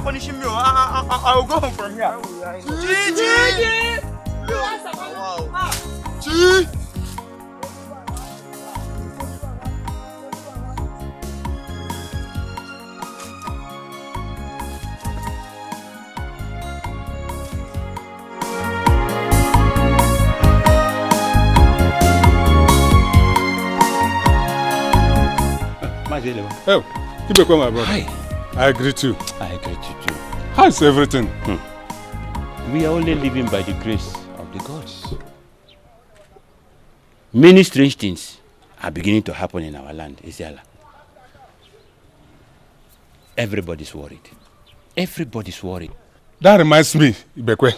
Punishing me. I will go home from here. Gigi! Gigi! Oh, Ibekwe, my brother. Hi. I greet you. I greet you too. How's everything? We are only living by the grace of the gods. Many strange things are beginning to happen in our land, Isiala. Everybody's worried. Everybody's worried. That reminds me, Ibekwe.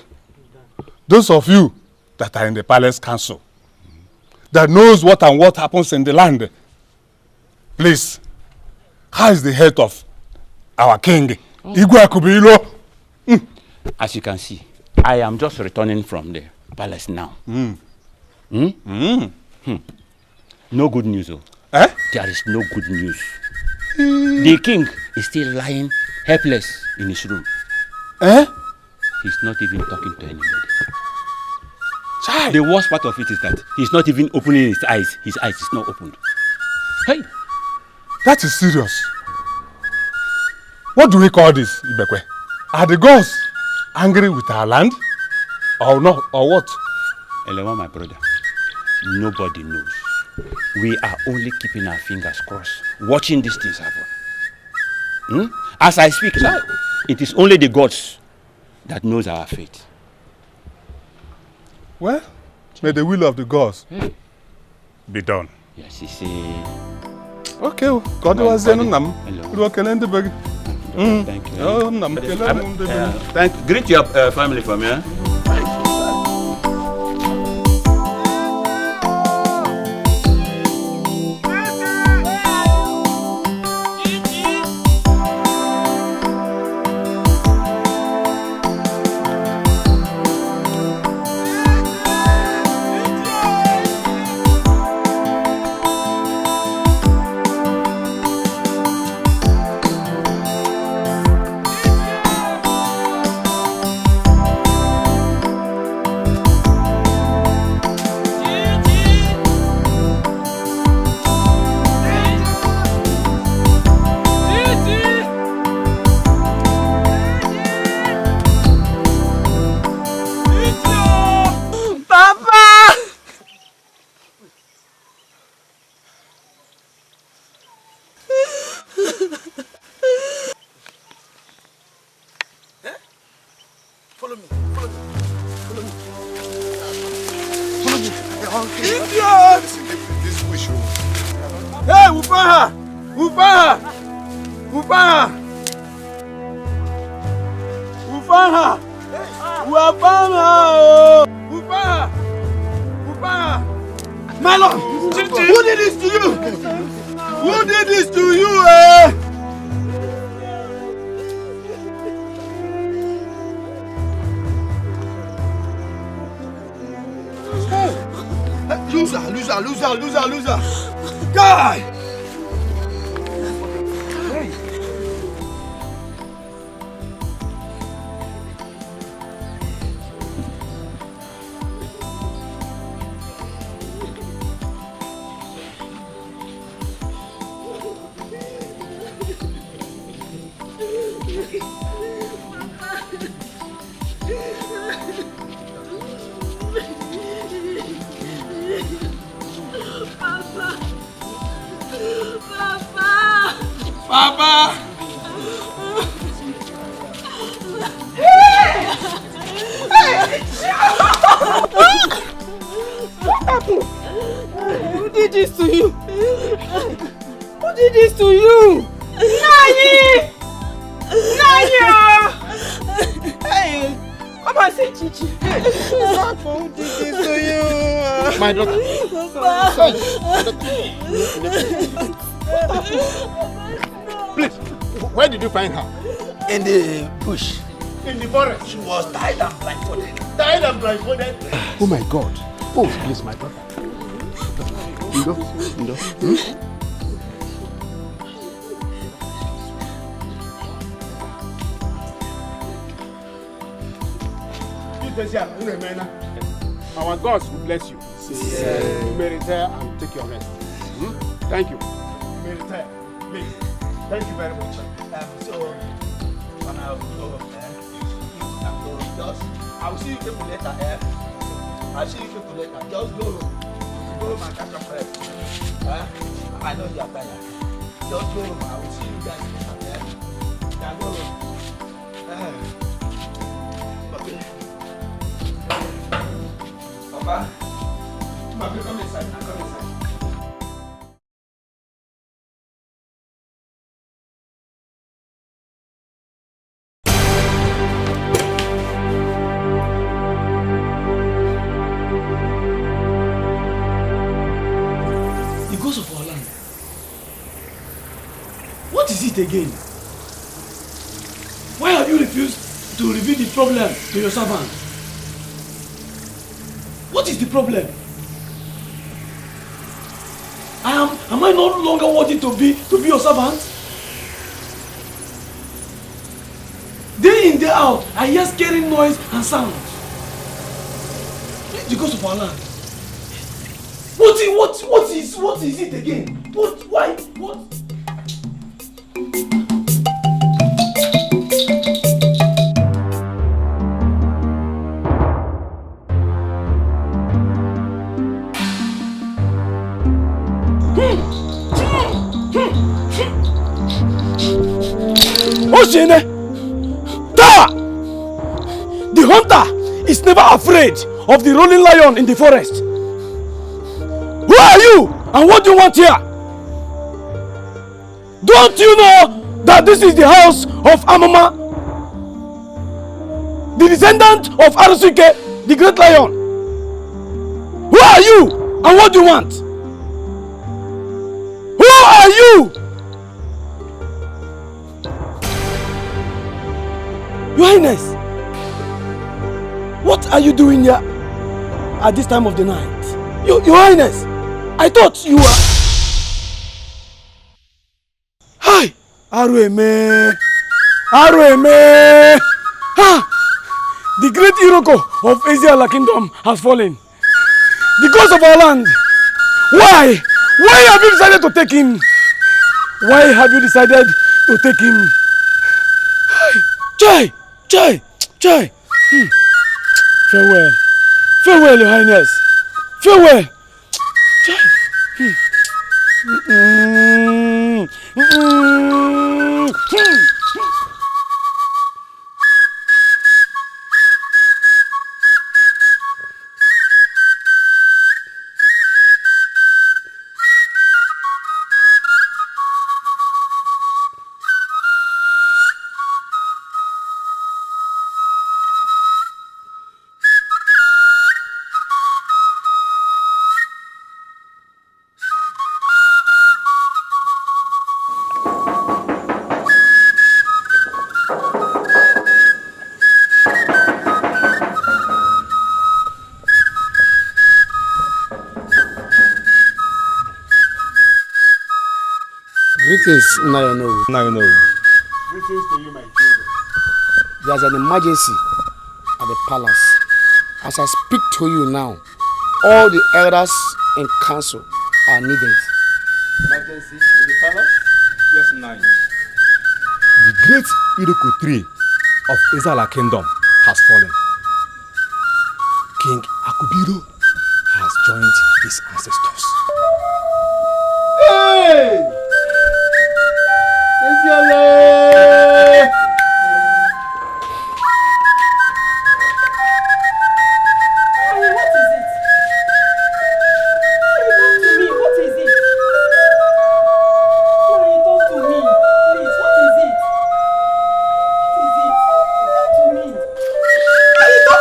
Those of you that are in the palace council, that knows what happens in the land, please, how is the health of our king? Igwe Akubilo. As you can see, I am just returning from the palace now. No good news, though. There is no good news. The king is still lying helpless in his room. He's not even talking to anybody. Child. The worst part of it is that he's not even opening his eyes. His eyes is not opened. Hey! That is serious. What do we call this, Ibekwe? Are the gods angry with our land? Or not? Or what? Elewa, my brother, nobody knows. We are only keeping our fingers crossed, watching these things happen. As I speak now, it is only the gods that knows our fate. Well, may the will of the gods be done. Yes, you see. Okay, God was in them. Thank you. Greet your family for me. Loser. Die! Papa! What happened? Who did this to you? Who did this to you? Nani! My daughter. Please, where did you find her? In the bush. In the forest. She was tied and blindfolded. Tied and blindfolded. Oh my God. Oh, please, my daughter. Ndo. Our gods will bless you. You may retire and take your rest. Thank you. You may retire. Please. Thank you very much. So, when I go up there, I'll see you people later. I'll see you people later. Just go home and catch up rest. I know you are tired. Just go home. I will see you guys later. Now go home. Okay. Papa, come inside. Come inside. Of our land. What is it again? Why have you refused to reveal the problem to your servant? What is the problem? Am I no longer worthy to be your servant? Day in, day out, I hear scary noise and sounds. It's because of our land. What is it again? Why? Oshine! The hunter is never afraid of the rolling lion in the forest. Who are you? And what do you want here? Don't you know that this is the house of Amama, the descendant of Arusuke, the great lion? Who are you? And what do you want? Who are you? Your Highness, what are you doing here at this time of the night? Your Highness, I thought you were... Hi! Arueme! Ha! The great Iroko of Eziala Kingdom has fallen. The gods of our land. Why? Why have you decided to take him? Why have you decided to take him? Hi! Chai! Farewell. Farewell, Your Highness. Farewell. Greetings, Nollywood. Greetings to you, my children. There's an emergency at the palace. As I speak to you now, all the elders in council are needed. Emergency in the palace? Yes, Nine. The great Iroko tree of Ezala Kingdom has fallen. King Akubiro has joined his ancestors. Hey! Eziala!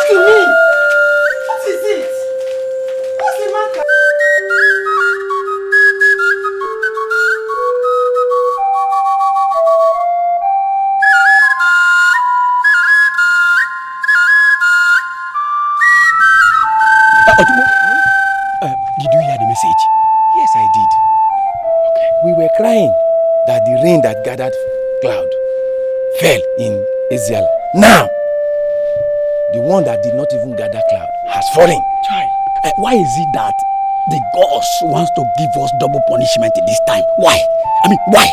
To me. Did you hear the message? Yes, I did. Okay. We were crying that the rain that gathered cloud fell in Eziala. Now, the one that did not even gather cloud has fallen. Why is it that the gods wants to give us double punishment this time? Why? I mean, why?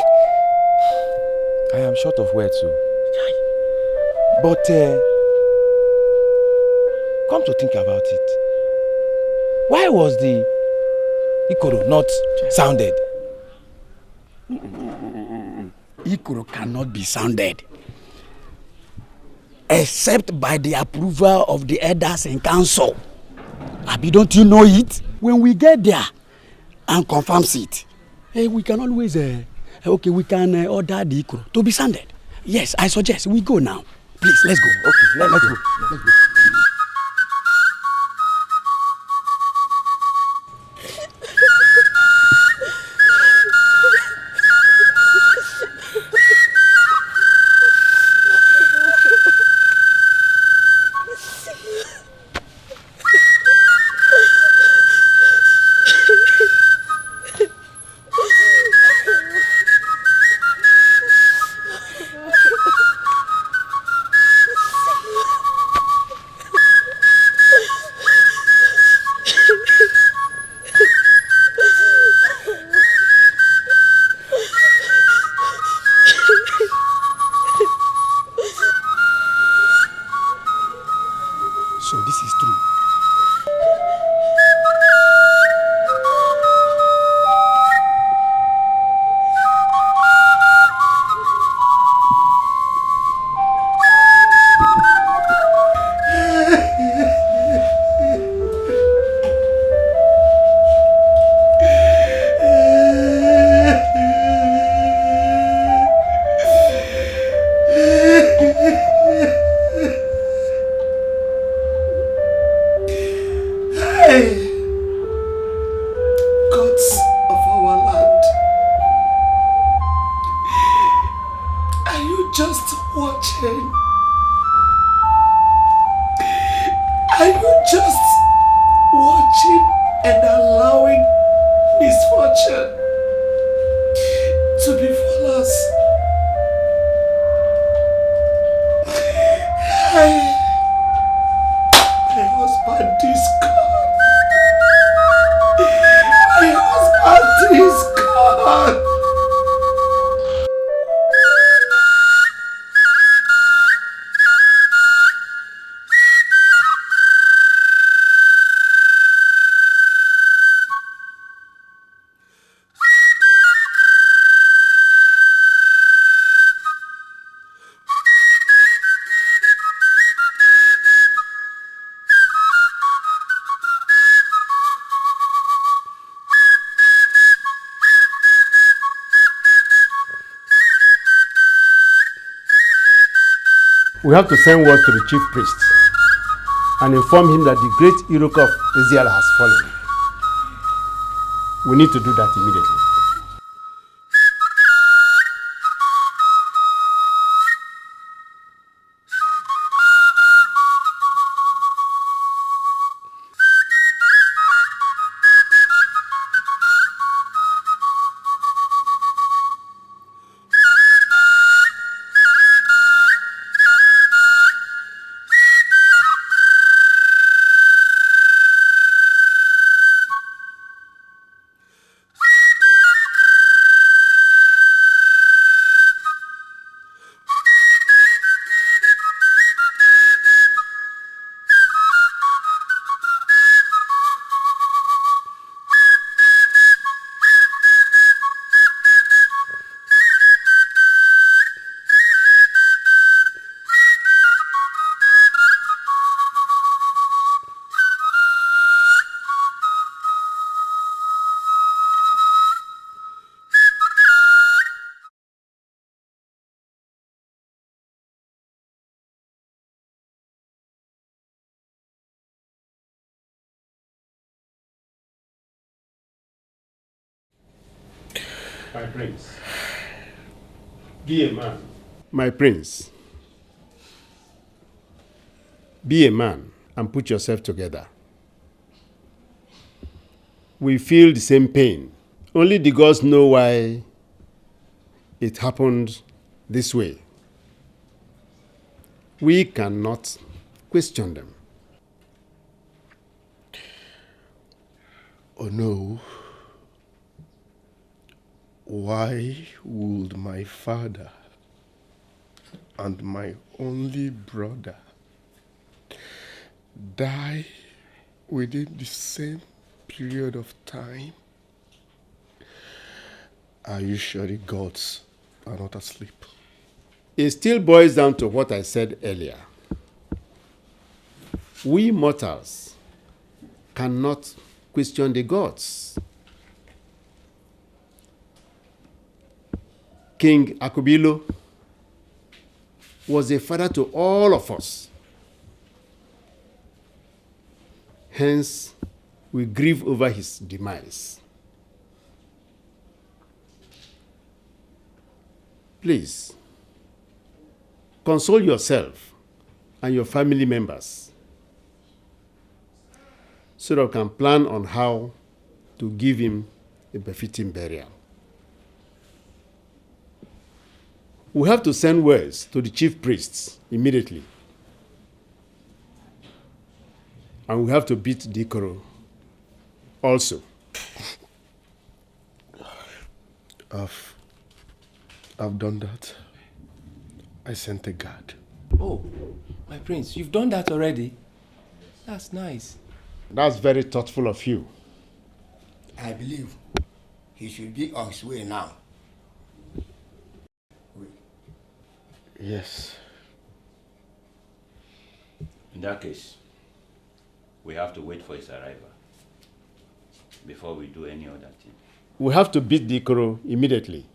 I am short of words, so. But come to think about it, why was the Ikoro not sounded? Ikoro cannot be sounded except by the approval of the elders in council. Abi, don't you know it? When we get there and confirms it, we can always we can order the Ikoro to be sounded. Yes, I suggest we go now. Please, let's go. Okay, let's go. Let's go. We have to send word to the chief priest and inform him that the great Iroko of Eziala has fallen. We need to do that immediately. My prince, be a man. My prince, be a man and put yourself together. We feel the same pain. Only the gods know why it happened this way. We cannot question them. Oh no. Why would my father and my only brother die within the same period of time? Are you sure the gods are not asleep? It still boils down to what I said earlier. We mortals cannot question the gods. King Akubilo was a father to all of us. Hence, we grieve over his demise. Please, console yourself and your family members so that we can plan on how to give him a befitting burial. We have to send words to the chief priests immediately. And we have to beat Dikeh also. I've done that. I sent a guard. Oh, my prince, you've done that already? That's nice. That's very thoughtful of you. I believe he should be on his way now. Yes. In that case, we have to wait for his arrival before we do any other thing. We have to beat Dikeh immediately,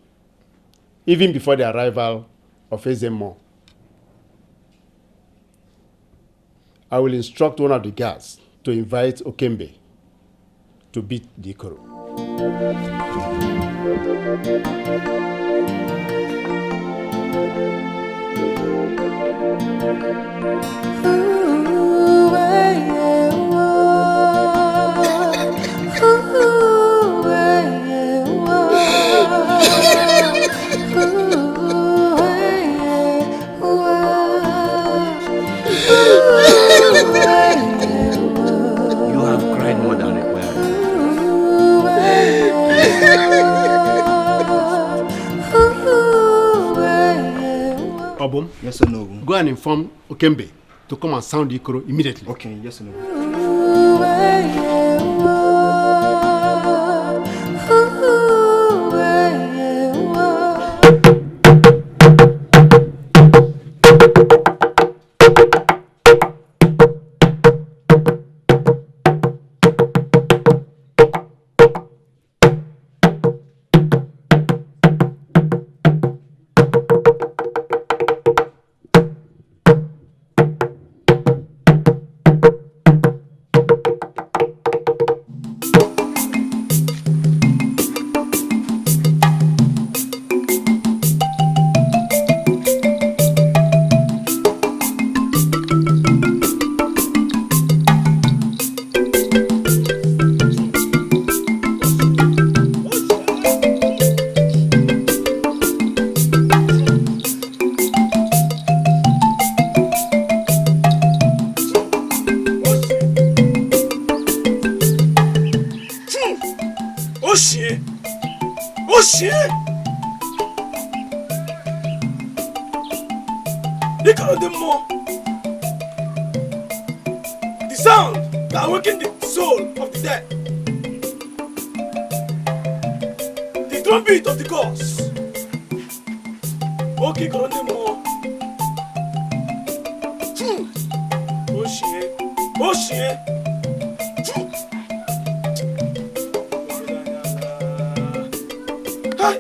even before the arrival of Ezemo. I will instruct one of the guards to invite Okembe to beat Dikeh. You have cried more than required. Obum, Yes or no? go and inform Okembe to come and sound Dikeh immediately. Okay, yes or no? The sound that awakens the soul of the dead. The trumpet of the gods. Okay, Grandemo. Oshie. Hi.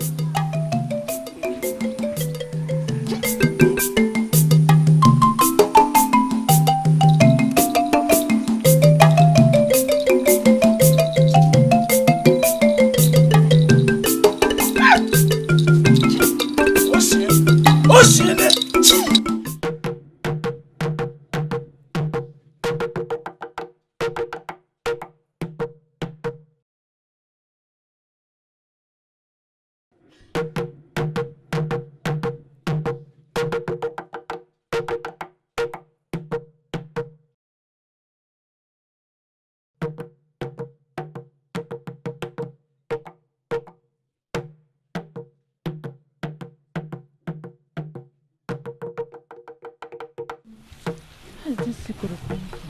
Where is this Ikoro coming from?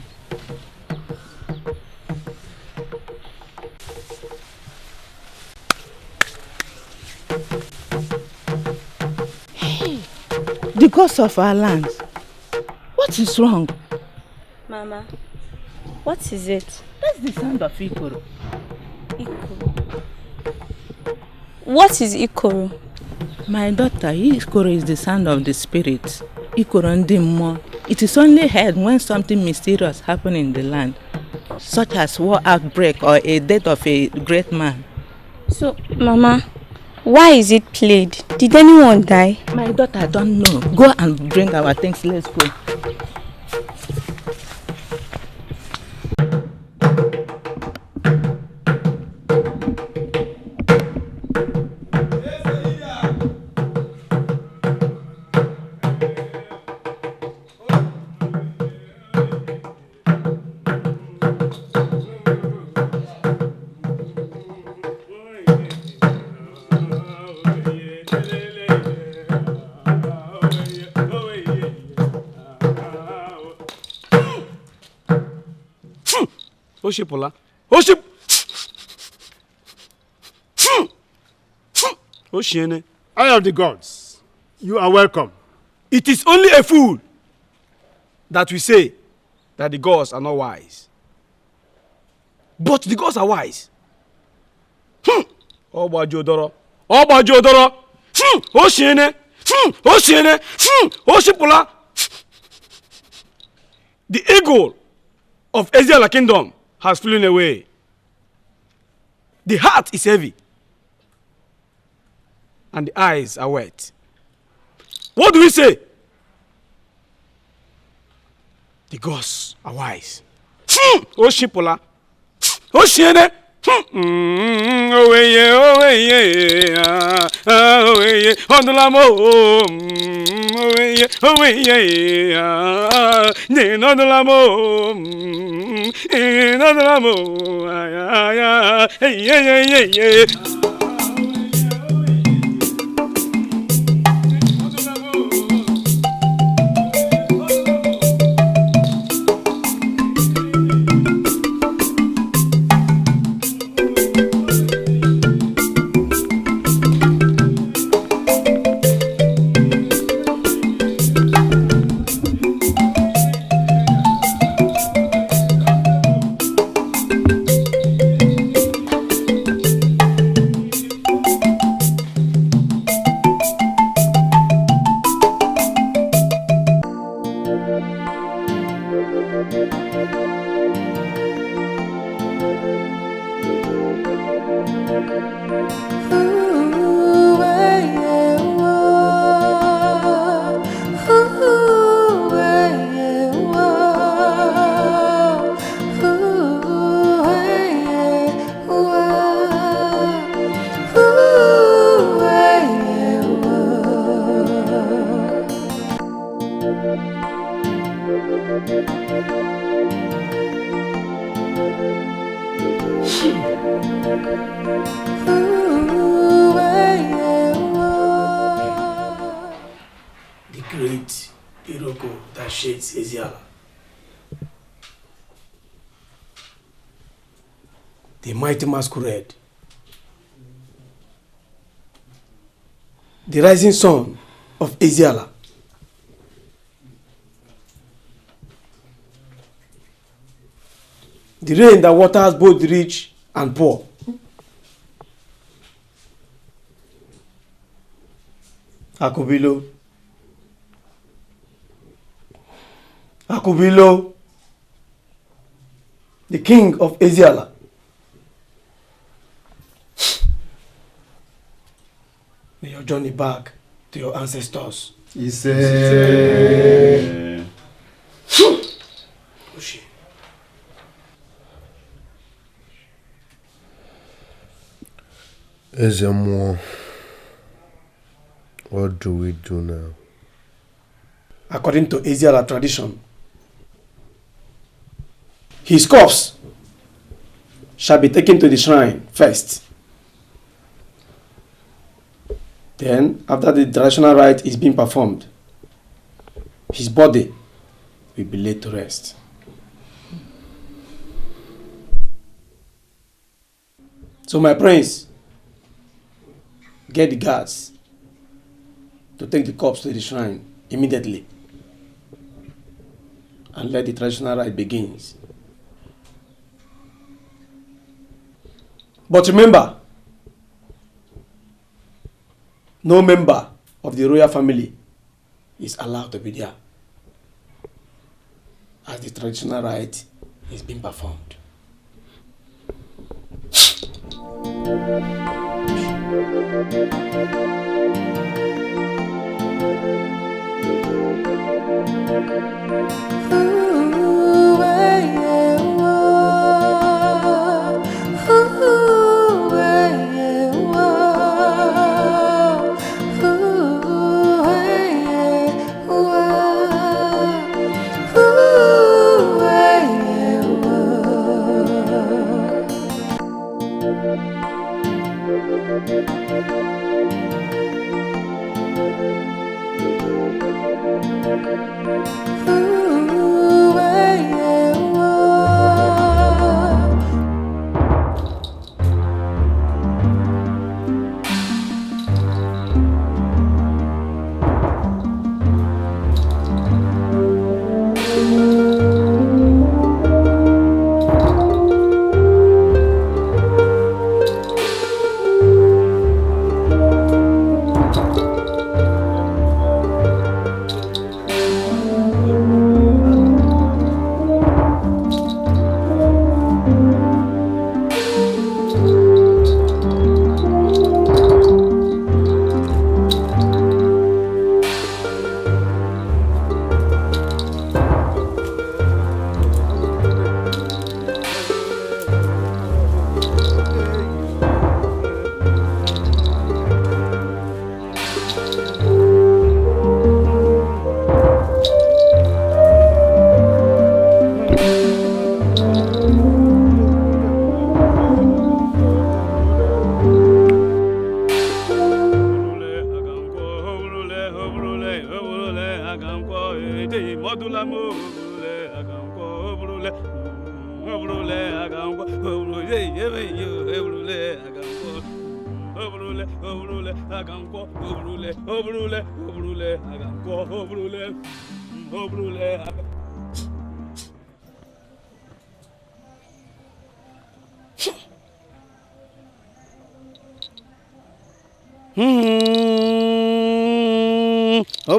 Hey, the gods of our land. What is wrong? Mama, what is it? That's the sound of Ikoro. Ikoro. What is Ikoro? My daughter, Ikoro is the sound of the spirit. Ikoro ndimo. It is only heard when something mysterious happens in the land, such as war outbreak or a death of a great man. So, Mama, why is it played? Did anyone die? My daughter, I don't know. Go and bring our things. Let's go. Oshipula. Oship. Oshiene. Eye of the gods, you are welcome. It is only a fool that we say that the gods are not wise. But the gods are wise. Obajodoro. Obajodoro. Oshiene. Oshiene. Oshipula. The eagle of Eziala kingdom has flown away. The heart is heavy and the eyes are wet. What do we say? The gods are wise. Oshipola. Oshiene. Oweye, oweye, oweye, ondulamo, oweye, oweye, ondulamo, ondulamo, The mighty masquerade. The rising sun of Eziala. The rain that waters both the rich and poor. Akubilo. Akubilo. The king of Eziala. May your journey back to your ancestors. Ise. Ezemo, what do we do now? According to Eziala tradition, his corpse shall be taken to the shrine first. Then, after the traditional rite is being performed, his body will be laid to rest. So my prince, get the guards to take the corpse to the shrine immediately and let the traditional rite begins. But remember, no member of the royal family is allowed to be there as the traditional rite is being performed.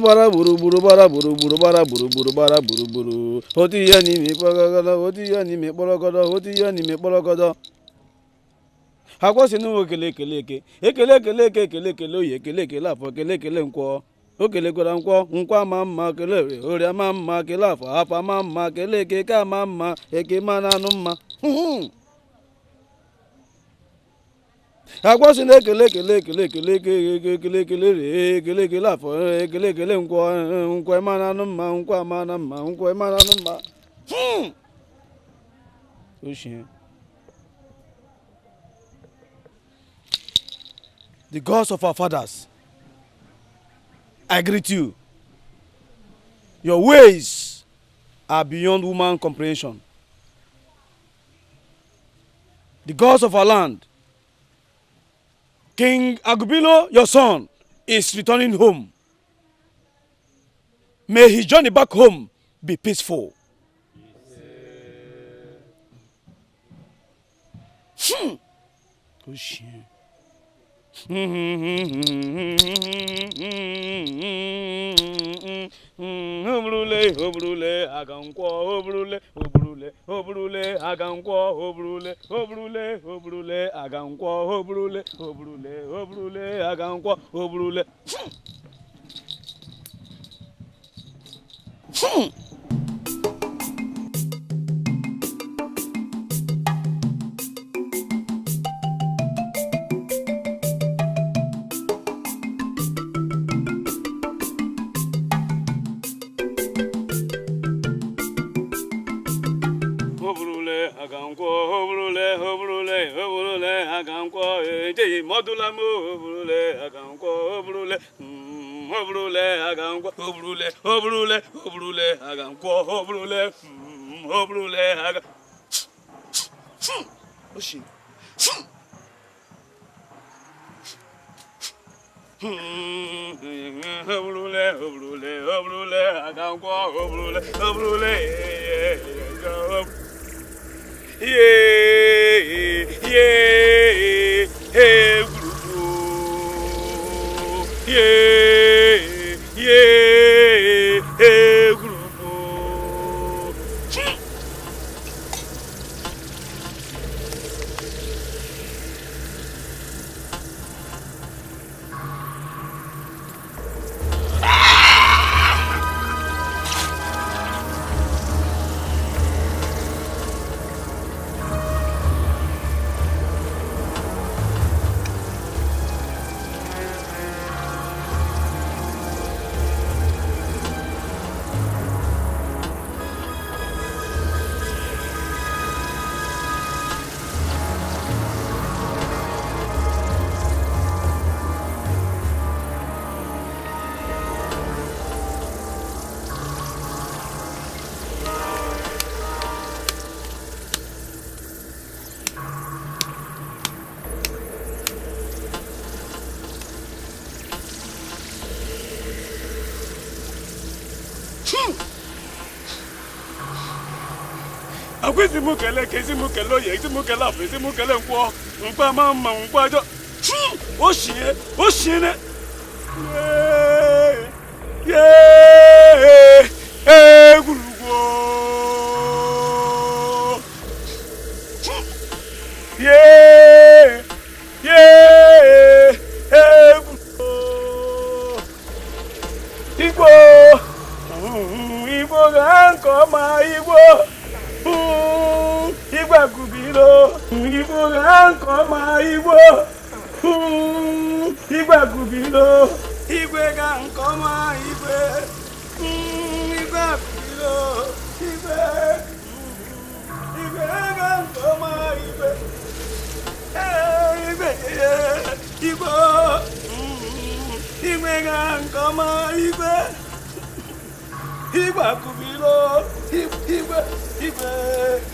Bara buru buru bara buru buru bara buru buru bara buru buru. Oti yani mi pologodo, oti yani mi pologodo, oti yani mi pologodo. Agwo si nu ekele ekele eke. Ekele ekele eke ekele ekele oyi ekele ekele afọ ekele ekele nkwo. O kelekwara nkwo nkwa ma mma kele ori ama mma kele afọ ama mma kele eke ka ama mma eke ma na anu mma. Agwa si na ekele ekele ekele ekele ekele ekele ekele ekele afọ ekele ekele nkwo ma na anu mma nkwa ma na mma nkwo ma na anu mma. Oshie. The gods of our fathers, I greet you. Your ways are beyond human comprehension. The gods of our land, King Agubilo, your son, is returning home. May his journey back home be peaceful. Oh, shit. Obrule obrule agankwo obrule obrule obrule agankwo obrule obrule obrule agankwo obrule obrule obrule agankwo obrule. Modula mo brule agankwo brule obrule agankwa obrule agankwa obrule aga oshi obrule agankwa obrule Akwizimukele kezimukele oye ezimukele afu ezimukele nkwo nkwa mama nkwa jo oshine gurugo Igbo ganko ma Igbo Igwe gubilo, Igbo ganko ma Igbo. Igwe gubilo, Igwe ganko ma Igwe. Igwe gubilo, Igwe ganko ma Igwe. Igwe ganko ma Igwe. Igwe gubilo,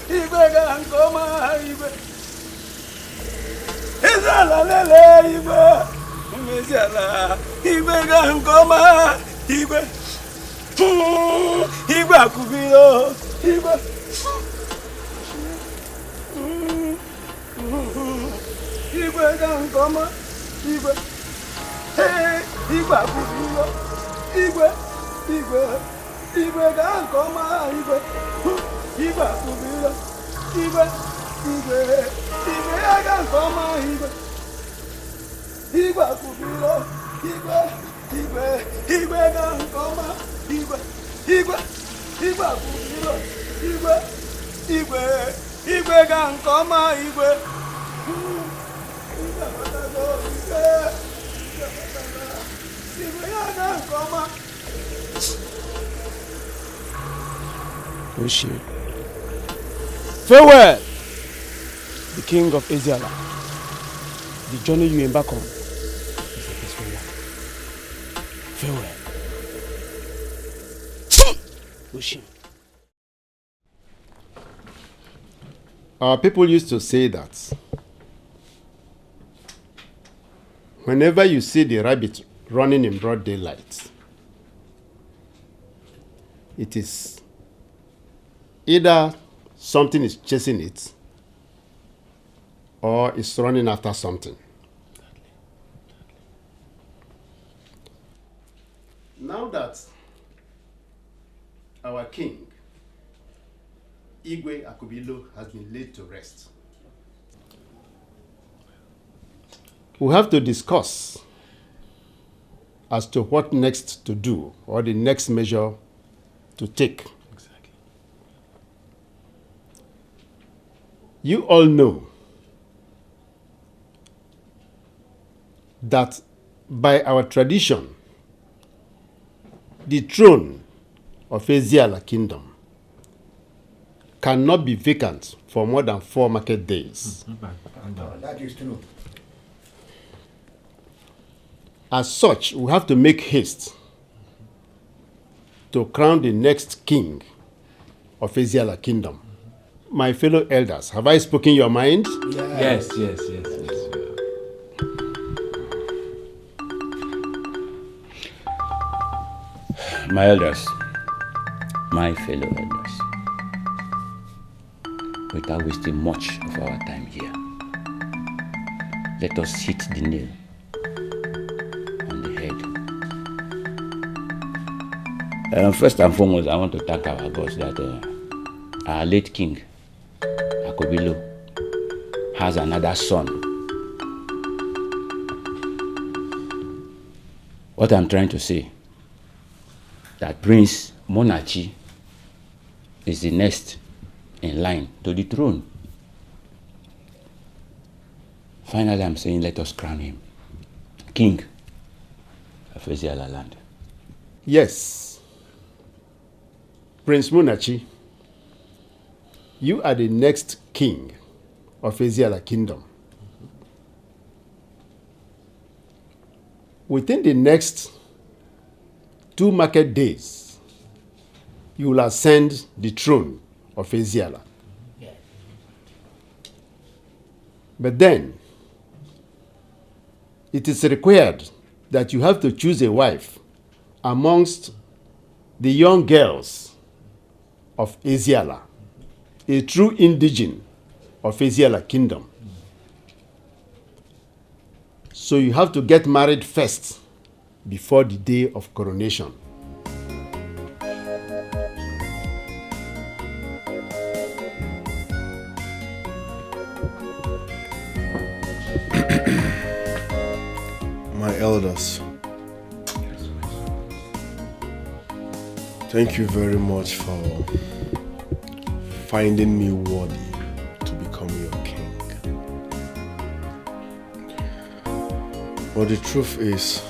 Igwe ganko ma Igwe. Ezala lele Igwe. Ezala Igwe ganko ma Igwe. Igwe akubilo Igwe. Igwe ganko ma Igwe. Igwe akubilo Igwe. Igwe ganko ma Igwe. Igwe akubilo Igwe ganko ma Igwe. Igwe akubilo Igwe ganko ma Igwe. Igwe akubilo Igwe ganko ma Igwe. Igwe ganko ma farewell, the king of Eziala. The journey you embark on is a peaceful one. Farewell. Our people used to say that whenever you see the rabbit running in broad daylight, it is either something is chasing it or it's running after something. Now that our king, Igwe Akubilo, has been laid to rest, we have to discuss as to what next to do or the next measure to take. Exactly. You all know that by our tradition, the throne of Eziala Kingdom cannot be vacant for more than 4 market days. That is true. As such, we have to make haste to crown the next king of Eziala Kingdom. My fellow elders, have I spoken your mind? Yes. My elders, my fellow elders, without wasting much of our time here, let us hit the nail on the head. First and foremost, I want to thank our gods that our late king, Akobilo, has another son. What I'm trying to say, that Prince Monachi is the next in line to the throne. Finally, I'm saying let us crown him king of Eziala land. Yes. Prince Monachi, you are the next king of Eziala Kingdom. Within the next 2 market days, you will ascend the throne of Eziala. Yeah. But then, it is required that you have to choose a wife amongst the young girls of Eziala, a true indigene of Eziala Kingdom. So you have to get married first before the day of coronation. My elders, thank you very much for finding me worthy to become your king. But the truth is,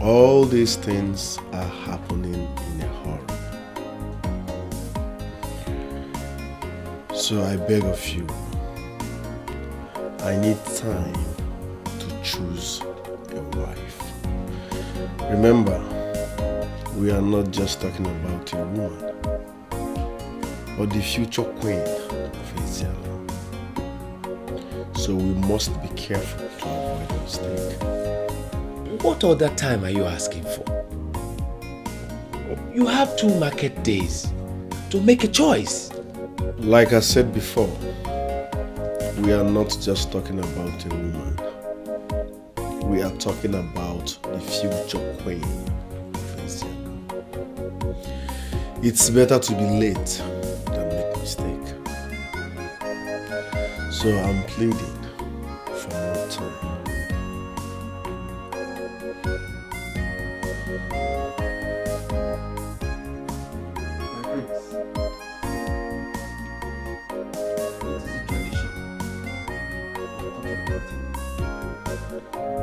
all these things are happening in a hurry. So I beg of you, I need time to choose a wife. Remember, we are not just talking about a woman, but the future queen of Eziala. So we must be careful to avoid a mistake. What other time are you asking for? You have 2 market days to make a choice. Like I said before, we are not just talking about a woman. We are talking about the future queen of Eziala. It's better to be late than make mistake. So I'm pleading for more time.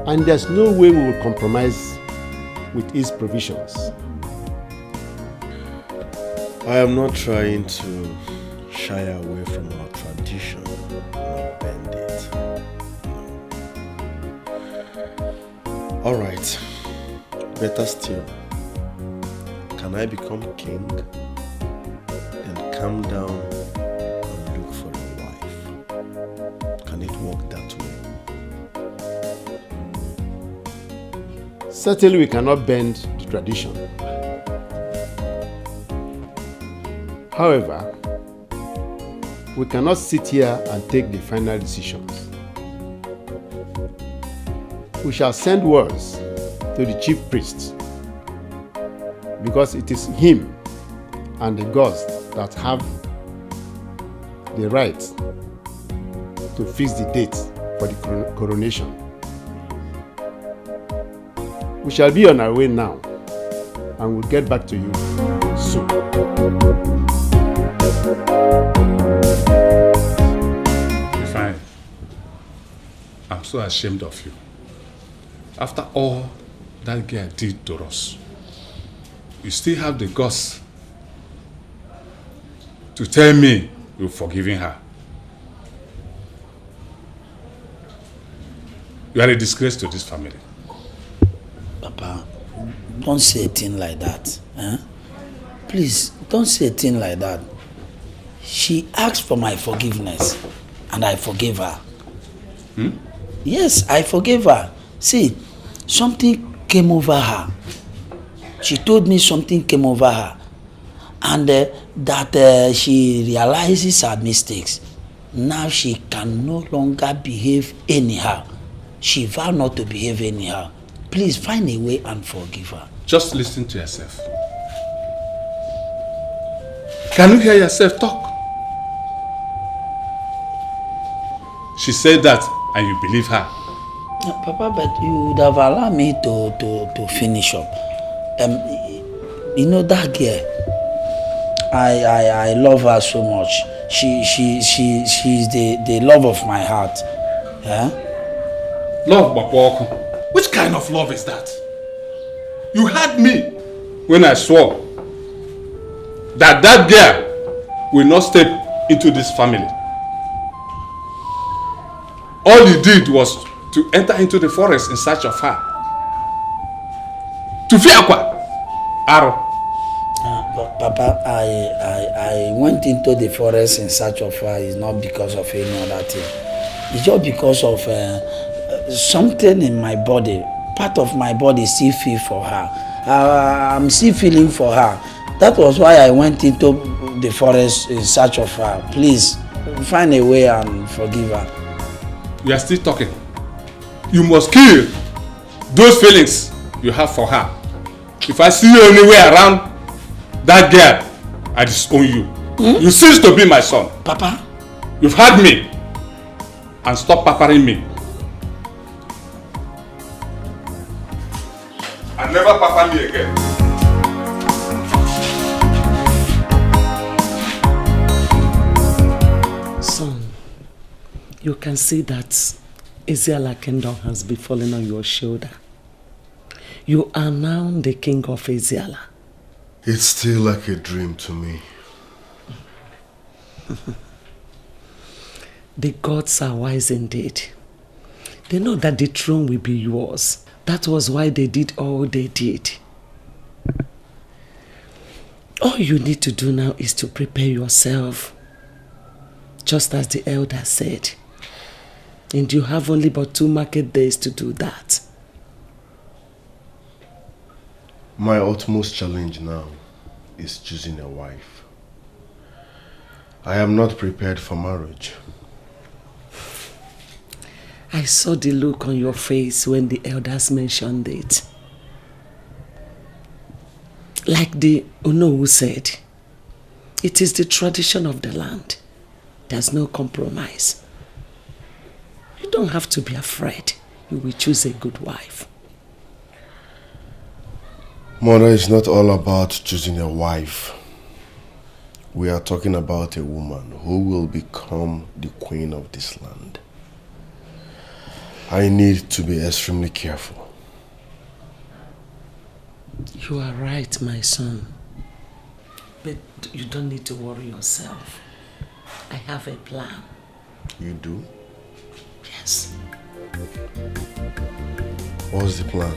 And there's no way we will compromise with his provisions. I am not trying to shy away from our tradition or bend it. No. Alright, better still, can I become king and come down and look for a wife? Can it work that way? Certainly we cannot bend the tradition. However, we cannot sit here and take the final decisions. We shall send words to the chief priest, because it is him and the gods that have the right to fix the date for the coronation. We shall be on our way now, and we'll get back to you soon. Fine. I'm so ashamed of you. After all that girl did to us, you still have the guts to tell me you've forgiven her. You are a disgrace to this family. Papa, don't say a thing like that. Eh? please, don't say a thing like that. She asked for my forgiveness, and I forgave her. Yes, I forgave her. See, something came over her. She told me something came over her, and that she realizes her mistakes. Now she can no longer behave anyhow. She vowed not to behave anyhow. Please find a way and forgive her. Just listen to yourself. Can you hear yourself talk? She said that and you believe her. No, Papa, but you would have allowed me to finish up. You know that girl, I love her so much. She's the love of my heart. Yeah? Love, Bapoko? Which kind of love is that? You heard me when I swore that that girl will not step into this family. All you did was to enter into the forest in search of her. To fear what? Aro. Papa, I went into the forest in search of her. It's not because of any other thing. It's just because of something in my body. Part of my body still feel for her. I'm still feeling for her. That was why I went into the forest in search of her. Please, find a way and forgive her. You are still talking. You must kill those feelings you have for her. If I see you anywhere around that girl, I disown you. You cease to be my son. Papa? You've had me. And stop pampering me. And never pamper me again. Son, you can see that Ezeala Kingdom has been falling on your shoulder. You are now the king of Ezeala. It's still like a dream to me. The gods are wise indeed. They know that the throne will be yours. That was why they did all they did. All you need to do now is to prepare yourself. Just as the elder said. And you have only but 2 market days to do that. My utmost challenge now is choosing a wife. I am not prepared for marriage. I saw the look on your face when the elders mentioned it. Like the Onowu said, it is the tradition of the land. There's no compromise. You don't have to be afraid. You will choose a good wife. Mother, it's not all about choosing a wife. We are talking about a woman who will become the queen of this land. I need to be extremely careful. You are right, my son. But you don't need to worry yourself. I have a plan. You do? Yes. What's the plan?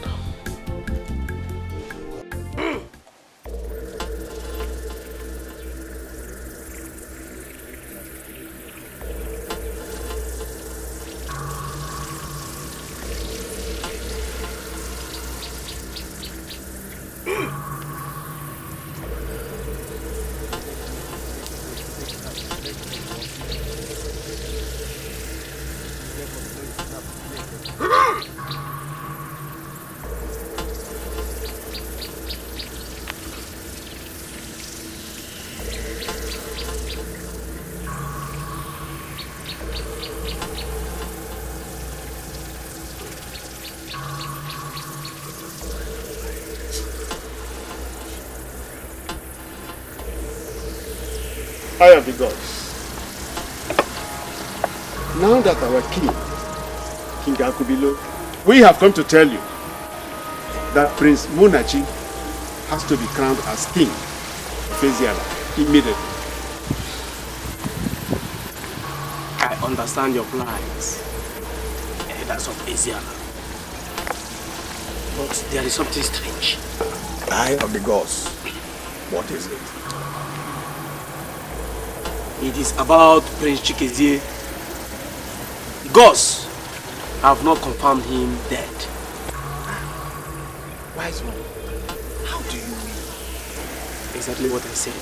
I am the gods. Now that our king, King Akubilo, we have come to tell you that Prince Munachi has to be crowned as king of Ezeala immediately. I understand your plans, elders of Ezeala. But there is something strange. I am the gods. What is it? It is about Prince Chikezie. Gods have not confirmed him dead. Wise one, how do you mean? Exactly what I said.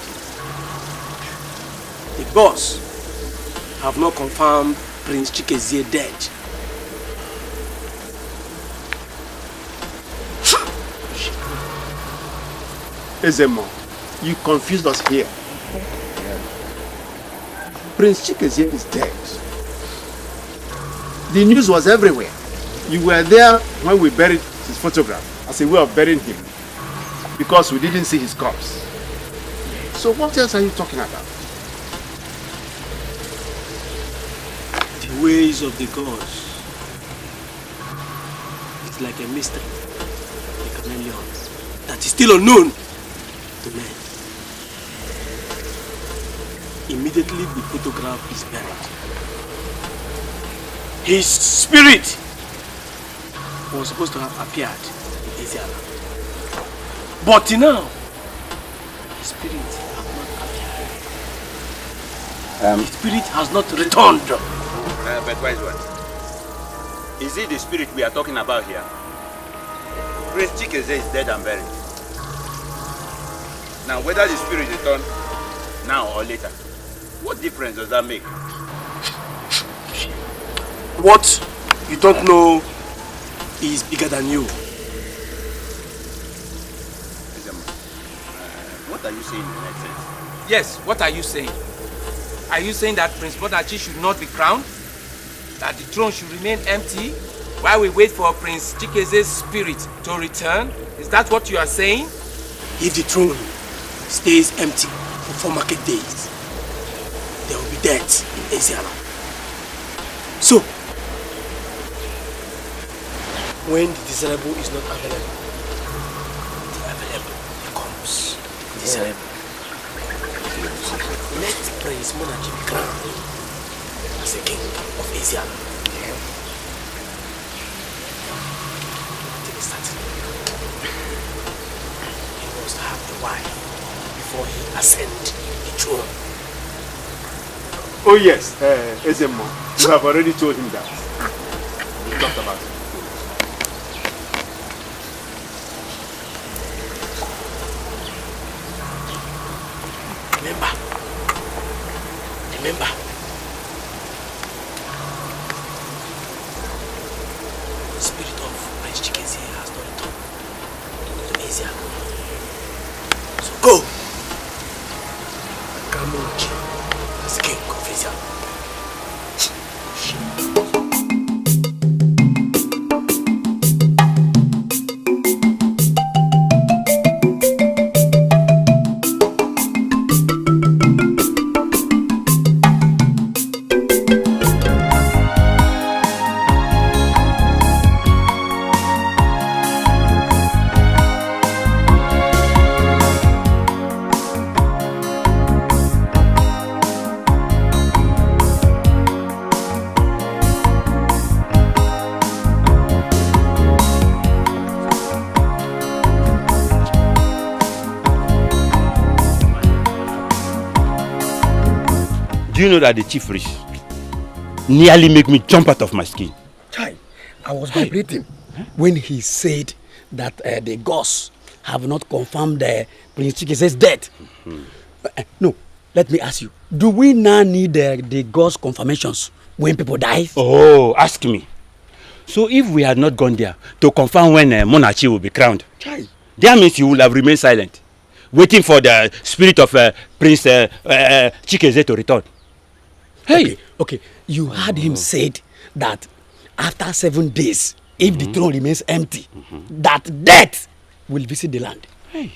The gods have not confirmed Prince Chikezie dead. Ezemo, you confused us here. Prince Chikezie is dead. The news was everywhere. You were there when we buried his photograph as a way of burying him because we didn't see his corpse. So what else are you talking about? The ways of the gods is like a mystery, a chameleon that is still unknown to men. Immediately the photograph is buried, his spirit was supposed to have appeared in Eziala. But till now, his spirit has not appeared. His spirit has not returned. But wise one, is it the spirit we are talking about here? Prince Chikezie is dead and buried. Now, whether the spirit returns now or later, what difference does that make? What you don't know is bigger than you. What are you saying in that sense? Yes, what are you saying? Are you saying that Prince Monachi should not be crowned? That the throne should remain empty while we wait for Prince Chikeze's spirit to return? Is that what you are saying? If the throne stays empty for 4 market days, there will be death in Eziala. So, when the desirable is not available, the available becomes desirable. Let Prince Monachi be crowned as a king of Eziala. Take it started. He must have a wife before he ascends the throne. Oh yes, Ezemo, you have already told him that. We talked about it. Remember, the spirit of Prince Chikezie has not returned to Eziala. So go! Crown Monachi as the king of Eziala. Do you know that the chief priest nearly made me jump out of my skin? Chai, I was vibrating when he said that the gods have not confirmed Prince Chikeze's death. No, let me ask you. Do we now need the gods' confirmations when people die? Oh, ask me. So if we had not gone there to confirm when Monachi will be crowned, Chai, that means he will have remained silent, waiting for the spirit of Prince Chikeze to return. Hey! Okay. You heard him said that after 7 days, if the throne remains empty, that death will visit the land. Hey.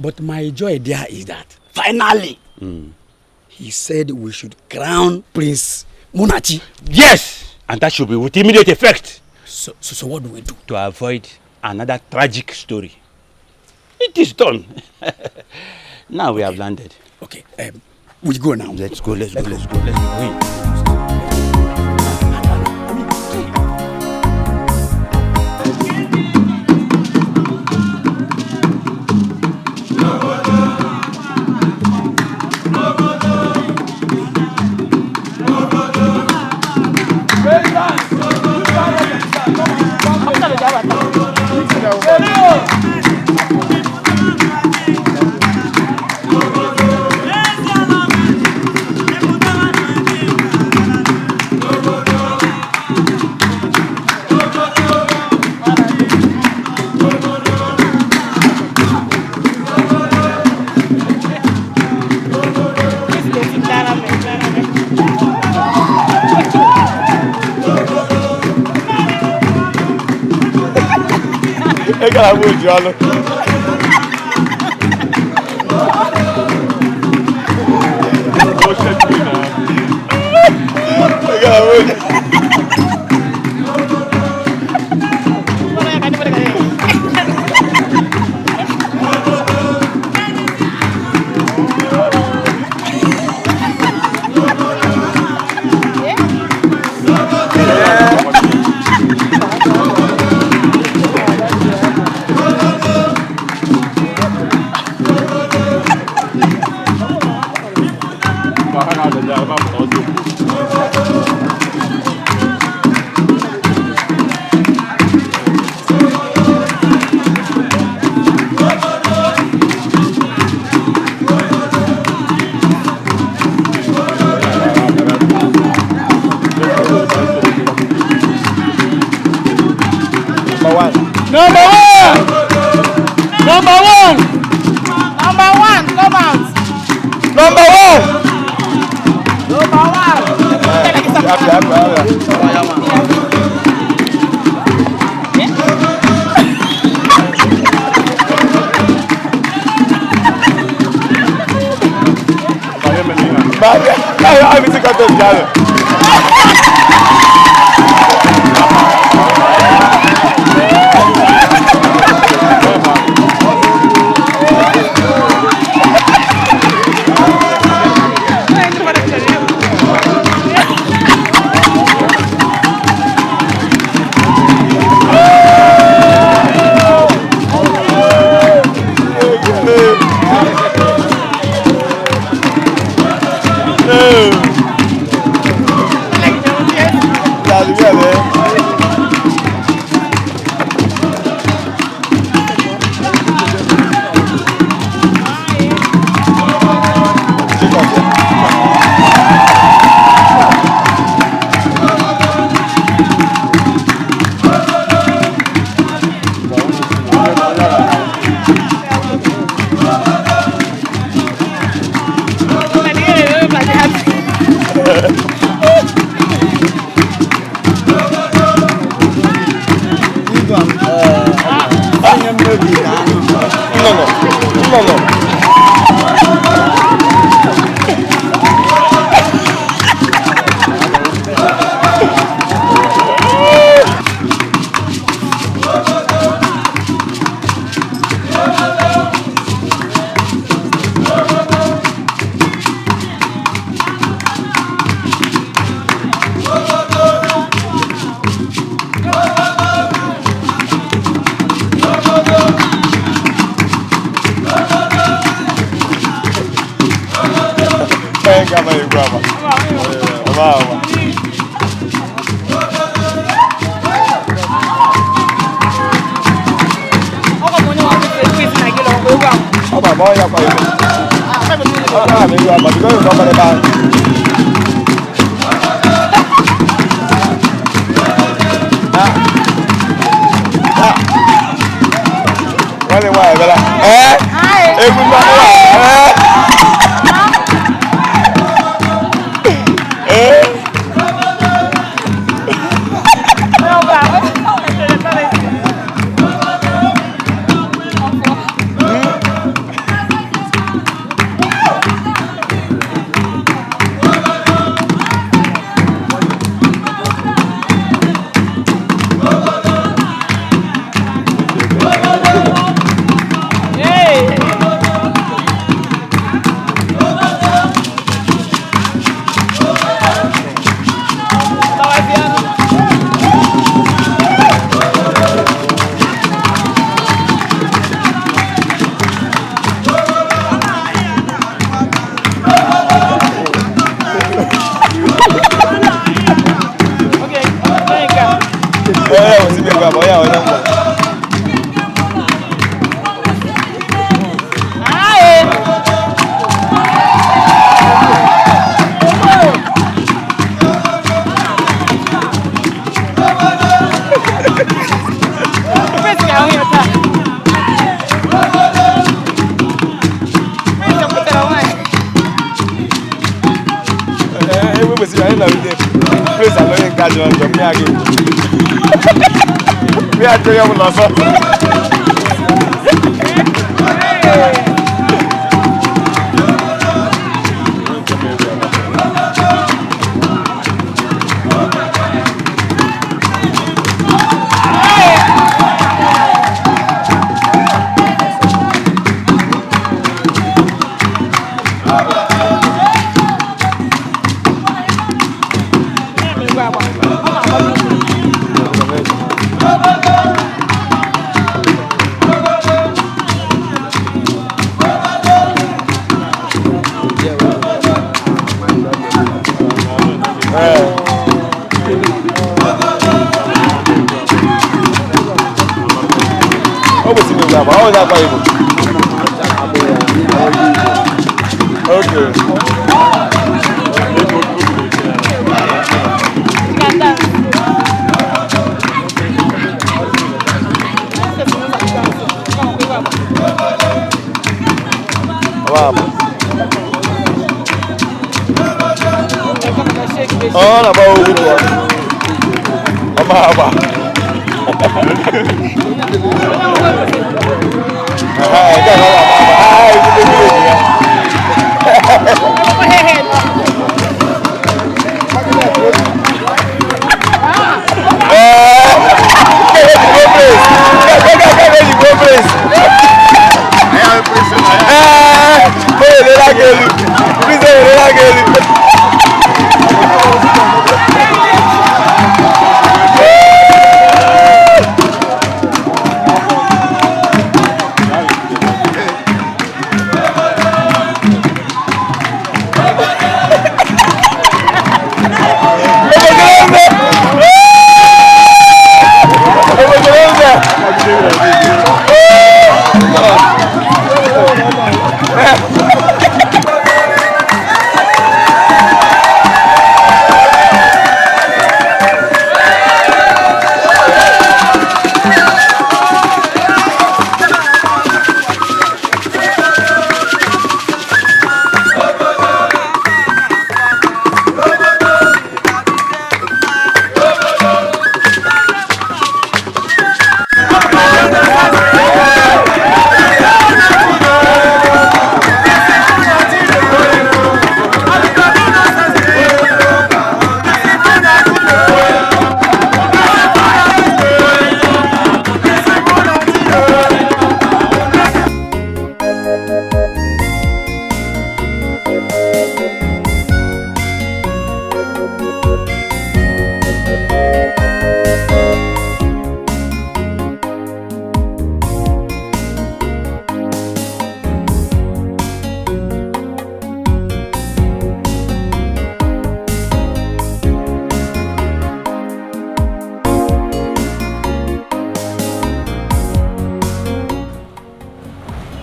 But my joy there is that finally, he said we should crown Prince Monachi. Yes! And that should be with immediate effect. So what do we do? To avoid another tragic story. It is done. Now we have landed. Okay, we go now. Let's go. Let's go. Nollywood We are doing How is that possible? Okay. Oh, na ba ugu wa. Aba.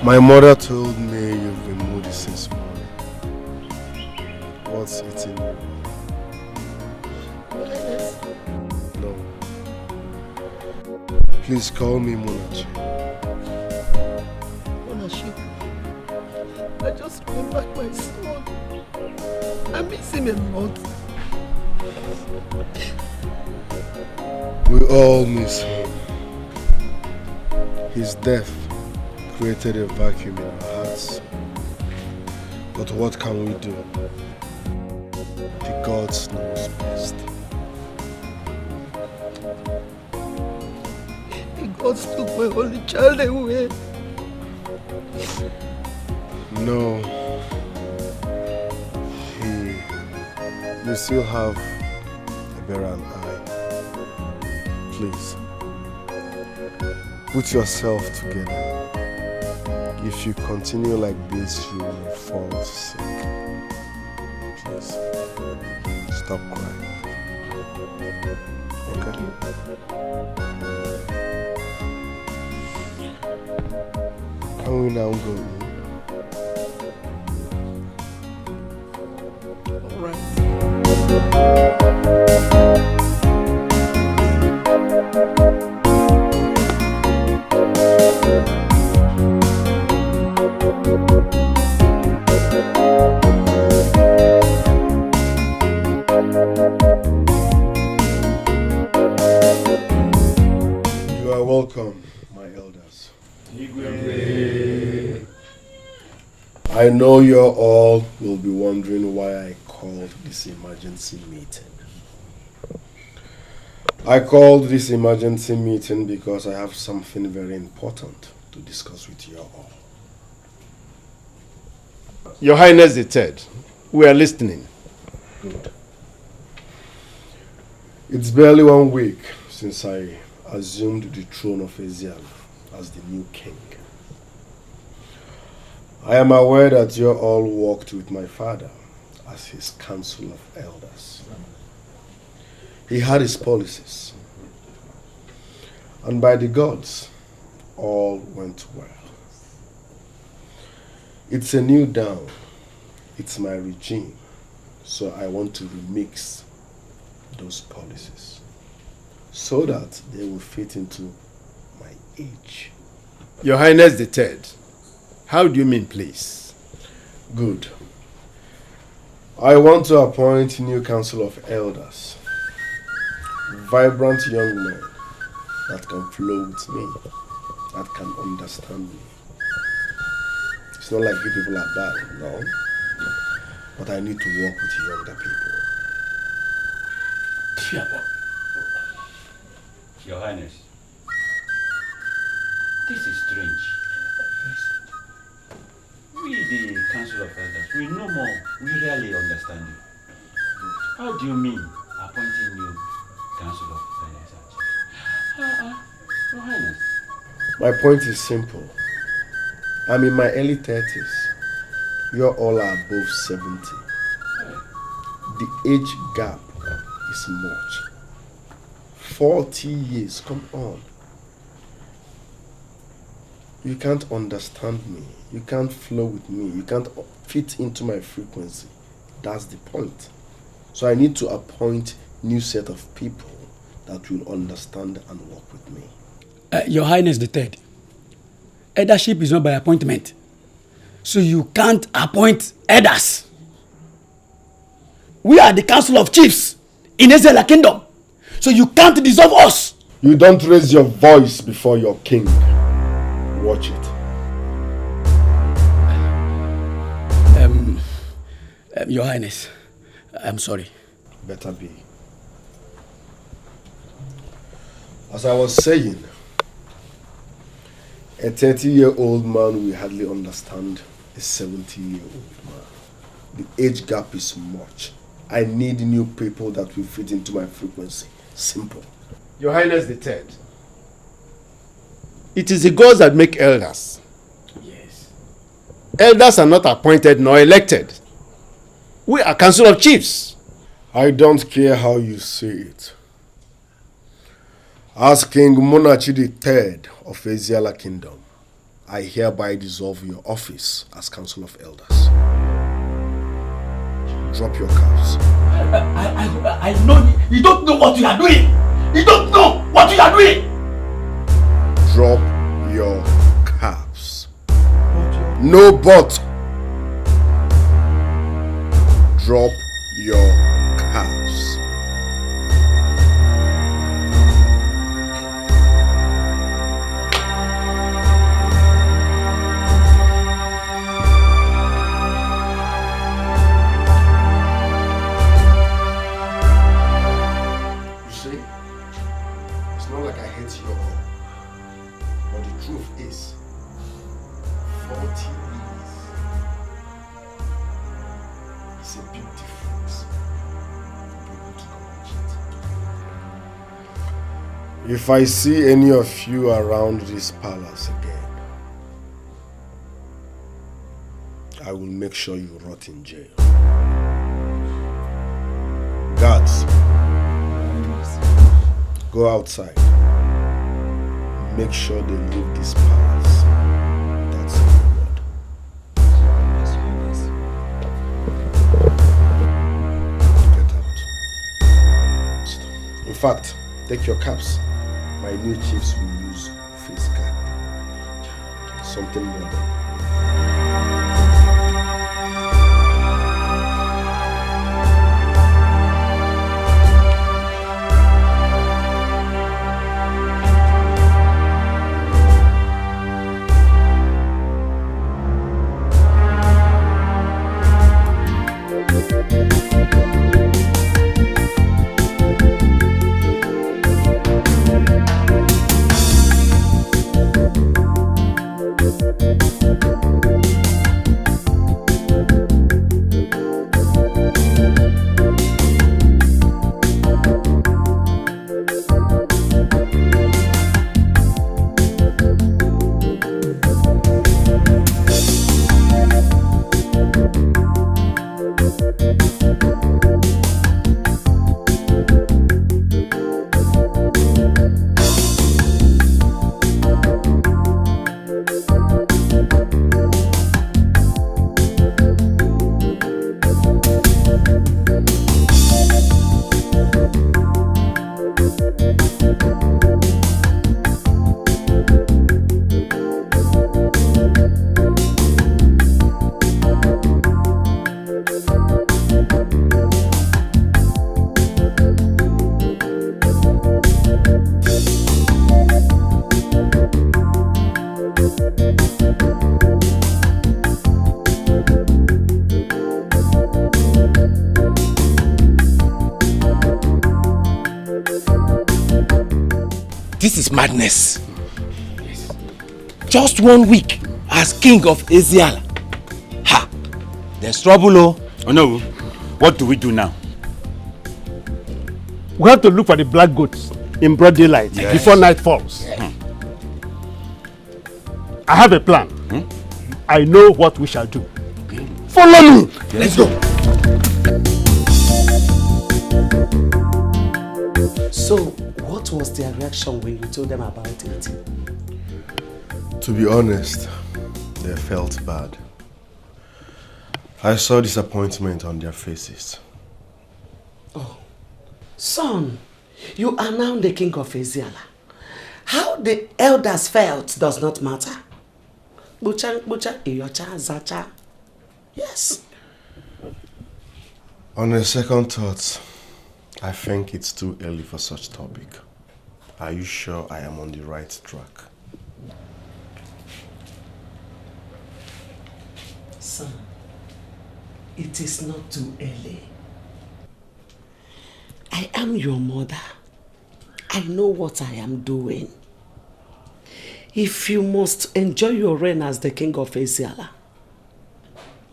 My mother told me you've been moody since morning. What's eating you? No. Please call me Munachi. Munachi, I just remembered my son. I miss him a lot. We all miss him. His death created a vacuum in our hearts. But what can we do? The gods knows best. The gods took my only child away. No. You still have a better eye. Please, put yourself together. If you continue like this, you will fall sick. Please, stop crying. Okay? Can we now go in? All right. You are welcome, my elders. I know you all will be wondering why I called this emergency meeting. I called this emergency meeting because I have something very important to discuss with you all. Your Highness the Third, we are listening. Good. It's barely 1 week since I assumed the throne of Eziala as the new king. I am aware that you all worked with my father as his council of elders. He had his policies, and by the gods, all went well. It's a new dawn. It's my regime, so I want to remix those policies so that they will fit into my age. Your Highness the Third, how do you mean, please? Good. I want to appoint new council of elders, vibrant young men that can flow with me, that can understand me. It's not like you people are bad, no. But I need to work with younger people. Your Highness, this is strange. We, the Council of Elders, we know more, we rarely understand you. How do you mean appointing new Council of Elders? Your Highness. My point is simple. I'm in my early 30s. You all are above 70. The age gap is much. 40 years, come on. You can't understand me. You can't flow with me. You can't fit into my frequency. That's the point. So I need to appoint new set of people that will understand and work with me. Your Highness the Third, eldership is not by appointment. So you can't appoint elders. We are the Council of Chiefs in Eziala Kingdom. So you can't dissolve us. You don't raise your voice before your king. Watch it. Your Highness, I'm sorry. Better be. As I was saying, a 30-year-old man will hardly understand a 70-year-old man. The age gap is much. I need new people that will fit into my frequency. Simple. Your Highness the Third, it is the gods that make elders. Yes. Elders are not appointed nor elected. We are Council of Chiefs. I don't care how you say it. As King Munachi III of Eziala Kingdom, I hereby dissolve your office as Council of Elders. Drop your caps. I know you don't know what you are doing. You don't know what you are doing. Drop your caps. No but. Drop your caps. If I see any of you around this palace again, I will make sure you rot in jail. Guards, go outside. Make sure they leave this palace. That's the word. Get out. In fact, take your caps. My new chiefs will use face cap. Something modern. This is madness. Just 1 week as king of Eziala. Ha! There's trouble, oh. Oh no, what do we do now? We have to look for the black goats in broad daylight before night falls. I have a plan. I know what we shall do. Follow me. Let's go. So, what was their reaction when you told them about it? To be honest, they felt bad. I saw disappointment on their faces. Oh, son, you are now the king of Eziala. How the elders felt does not matter. Bucha, iyocha, zacha. Yes. On a second thought, I think it's too early for such topic. Are you sure I am on the right track? Son, it is not too early. I am your mother. I know what I am doing. If you must enjoy your reign as the king of Eziala,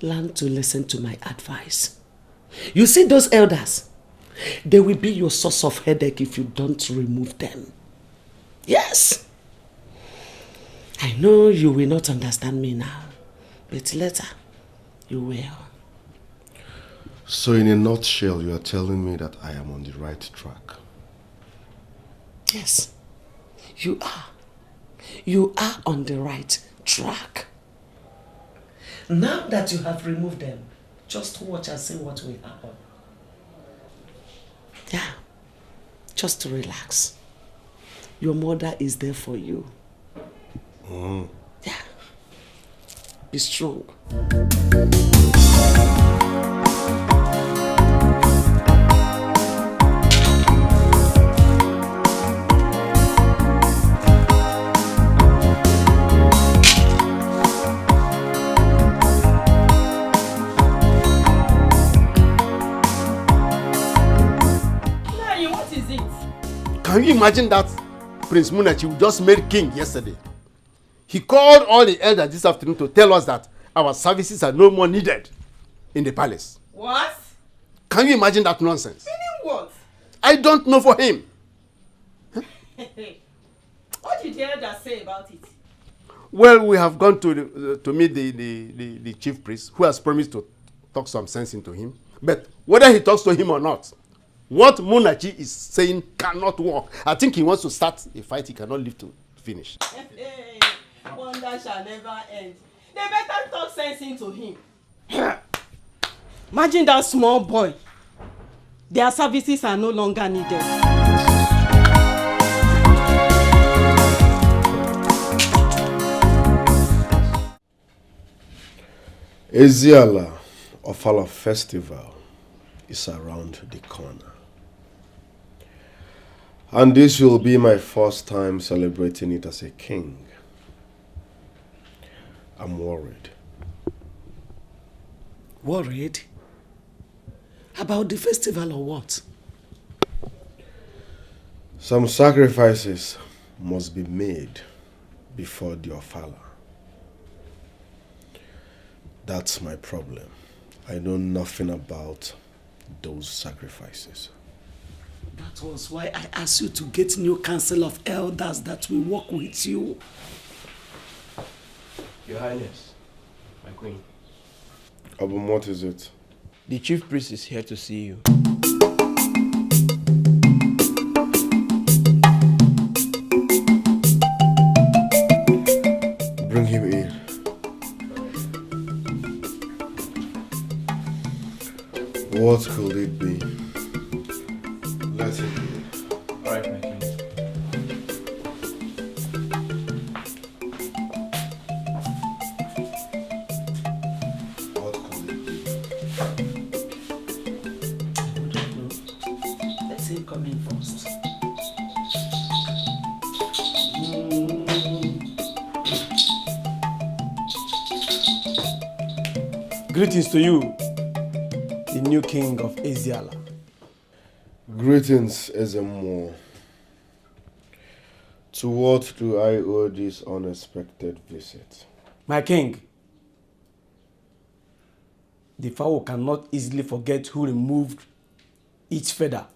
learn to listen to my advice. You see those elders? They will be your source of headache if you don't remove them. Yes. I know you will not understand me now, but later you will. So in a nutshell, you are telling me that I am on the right track? Yes, you are. You are on the right track. Now that you have removed them, just watch and see what will happen. Yeah, just relax. Your mother is there for you. Yeah, be strong. Can you imagine that Prince Munachi just made king yesterday? He called all the elders this afternoon to tell us that our services are no more needed in the palace. What? Can you imagine that nonsense? Meaning what? I don't know for him. Huh? What did the elders say about it? Well, we have gone to meet the chief priest, who has promised to talk some sense into him. But whether he talks to him or not, what Munachi is saying cannot work. I think he wants to start a fight he cannot live to finish. Wonder shall never end. They better talk sense into him. Imagine that small boy. Their services are no longer needed. Eziala Ofala Festival is around the corner. And this will be my first time celebrating it as a king. I'm worried. Worried? About the festival or what? Some sacrifices must be made before the Ofala. That's my problem. I know nothing about those sacrifices. That was why I asked you to get new council of elders that will work with you. Your Highness, my queen. Abum, what is it? The chief priest is here to see you. Bring him in. What could it be? Let him in. All right, my king. What could it be? Let's see him come in first. Greetings to you, the new king of Eziala. Greetings, Ezemo. To what do I owe this unexpected visit? My king, the fowl cannot easily forget who removed its feather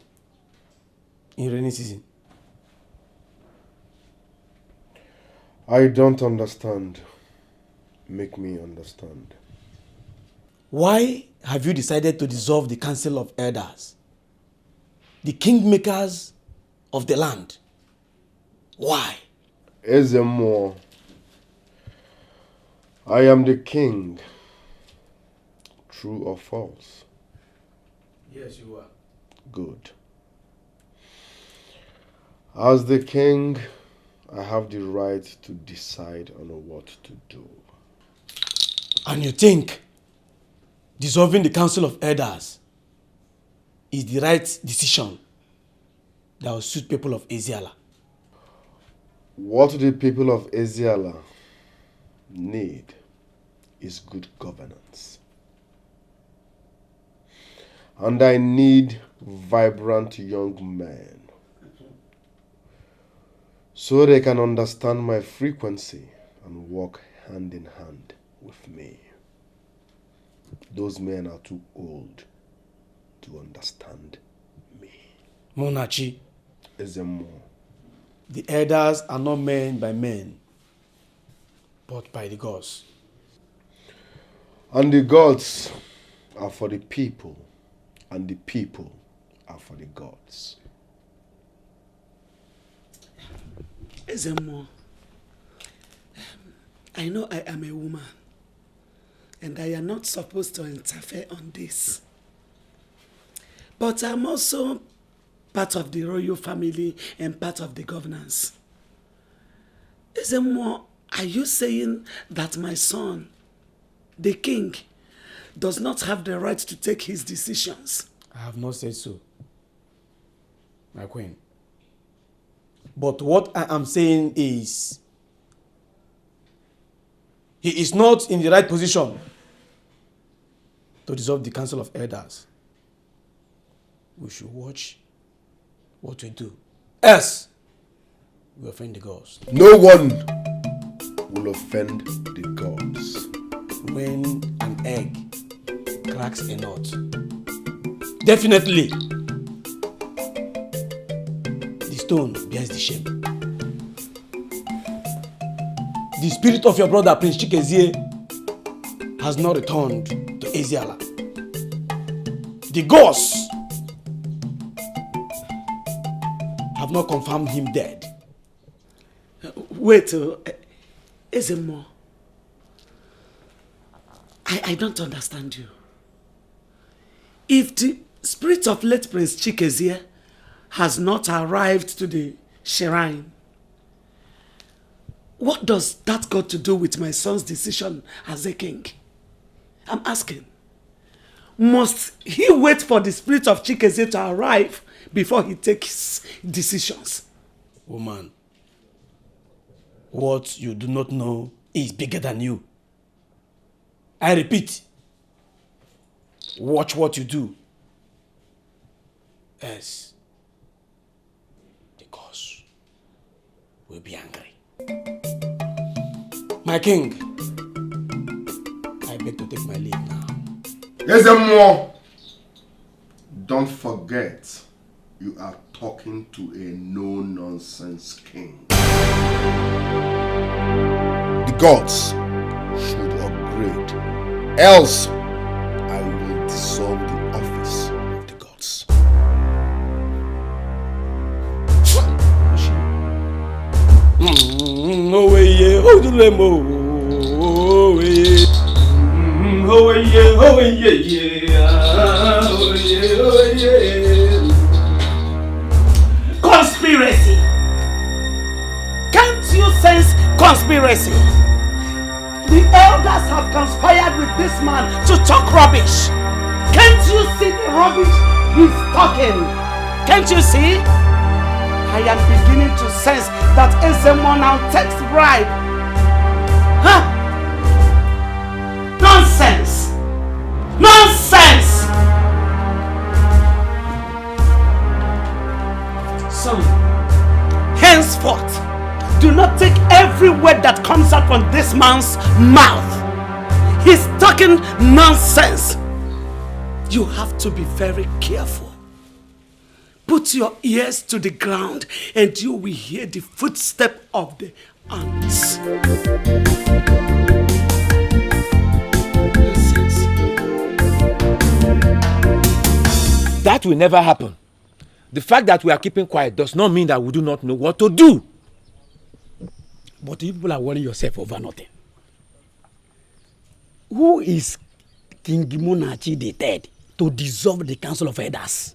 in rainy season. I don't understand. Make me understand. Why have you decided to dissolve the Council of Elders, the kingmakers of the land? Why? Ezemo, I am the king. True or false? Yes, you are. Good. As the king, I have the right to decide on what to do. And you think dissolving the Council of Elders is the right decision that will suit people of Eziala? What the people of Eziala need is good governance. And I need vibrant young men so they can understand my frequency and work hand in hand with me. Those men are too old to understand me. Monachi, Ezemo, the elders are not men by men, but by the gods. And the gods are for the people, and the people are for the gods. Ezemo, I know I am a woman, and I am not supposed to interfere on this. But I'm also part of the royal family and part of the governance. Ezemo, are you saying that my son, the king, does not have the right to take his decisions? I have not said so, my queen. But what I am saying is, he is not in the right position to dissolve the Council of Elders. We should watch what we do. Else, we offend the gods. No one will offend the gods. When an egg cracks a nut, definitely the stone bears the shame. The spirit of your brother Prince Chikezie has not returned to Eziala. The gods have not confirmed him dead. Wait, Ezemo, I don't understand you. If the spirit of late Prince Chikezie has not arrived to the shrine, what does that got to do with my son's decision as a king? I'm asking. Must he wait for the spirit of Chikezie to arrive before he takes decisions? Woman, what you do not know is bigger than you. I repeat, watch what you do. Else, the gods will be angry. My king, I beg to take my leave now. There's a more. Don't forget, you are talking to a no-nonsense king. The gods should upgrade, else I will dissolve the office of the gods. Oh yeah, oh the lemo, oh yeah, oh yeah, oh yeah, oh yeah. Conspiracy! Can't you sense conspiracy? The elders have conspired with this man to talk rubbish. Can't you see the rubbish he's talking? Can't you see? I am beginning to sense that Ezemo now takes bribe. Huh? Nonsense! Nonsense! So, henceforth, that comes out from this man's mouth. He's talking nonsense. You have to be very careful. Put your ears to the ground and you will hear the footstep of the ants. That will never happen. The fact that we are keeping quiet does not mean that we do not know what to do. But you people are worrying yourself over nothing. Who is King Munachi III to dissolve the Council of Elders?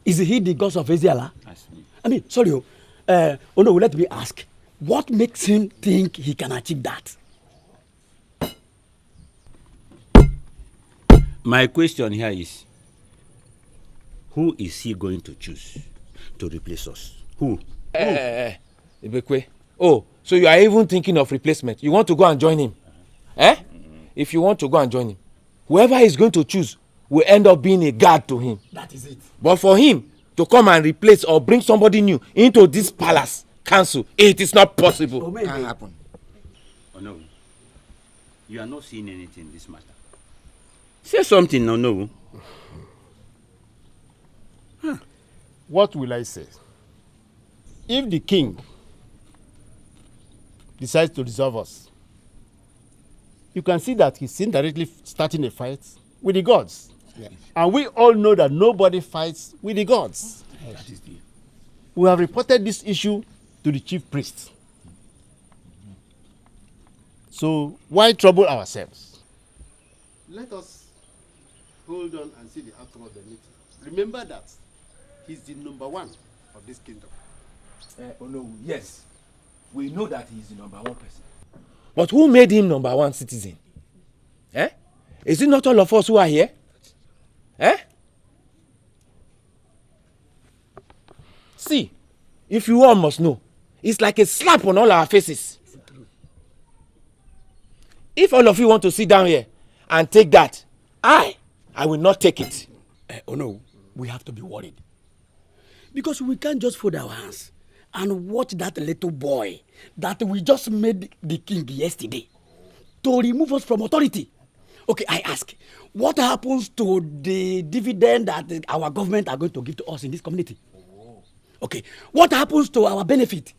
Is he the god of Eziala? I mean, sorry, oh no, let me ask. What makes him think he can achieve that? My question here is, who is he going to choose to replace us? Who? Ibekwe. Oh, so you are even thinking of replacement. You want to go and join him? If you want to go and join him, whoever he's going to choose will end up being a guard to him. That is it. But for him to come and replace or bring somebody new into this palace council, it is not possible. It can't happen. Oh no. You are not seeing anything in this matter. Say something, no. What will I say? If the king decides to dissolve us, you can see that he's indirectly starting a fight with the gods. Yeah. And we all know that nobody fights with the gods. That is the... We have reported this issue to the chief priest. So why trouble ourselves? Let us hold on and see the outcome of the meeting. Remember that he's the number one of this kingdom. Oh no, yes. We know that he's the number one person. But who made him number one citizen? Is it not all of us who are here? See, if you all must know, it's like a slap on all our faces. If all of you want to sit down here and take that, I will not take it. Oh no, we have to be worried. Because we can't just fold our hands and watch that little boy that we just made the king yesterday to remove us from authority. Okay, I ask, what happens to the dividend that our government are going to give to us in this community? Okay, what happens to our benefit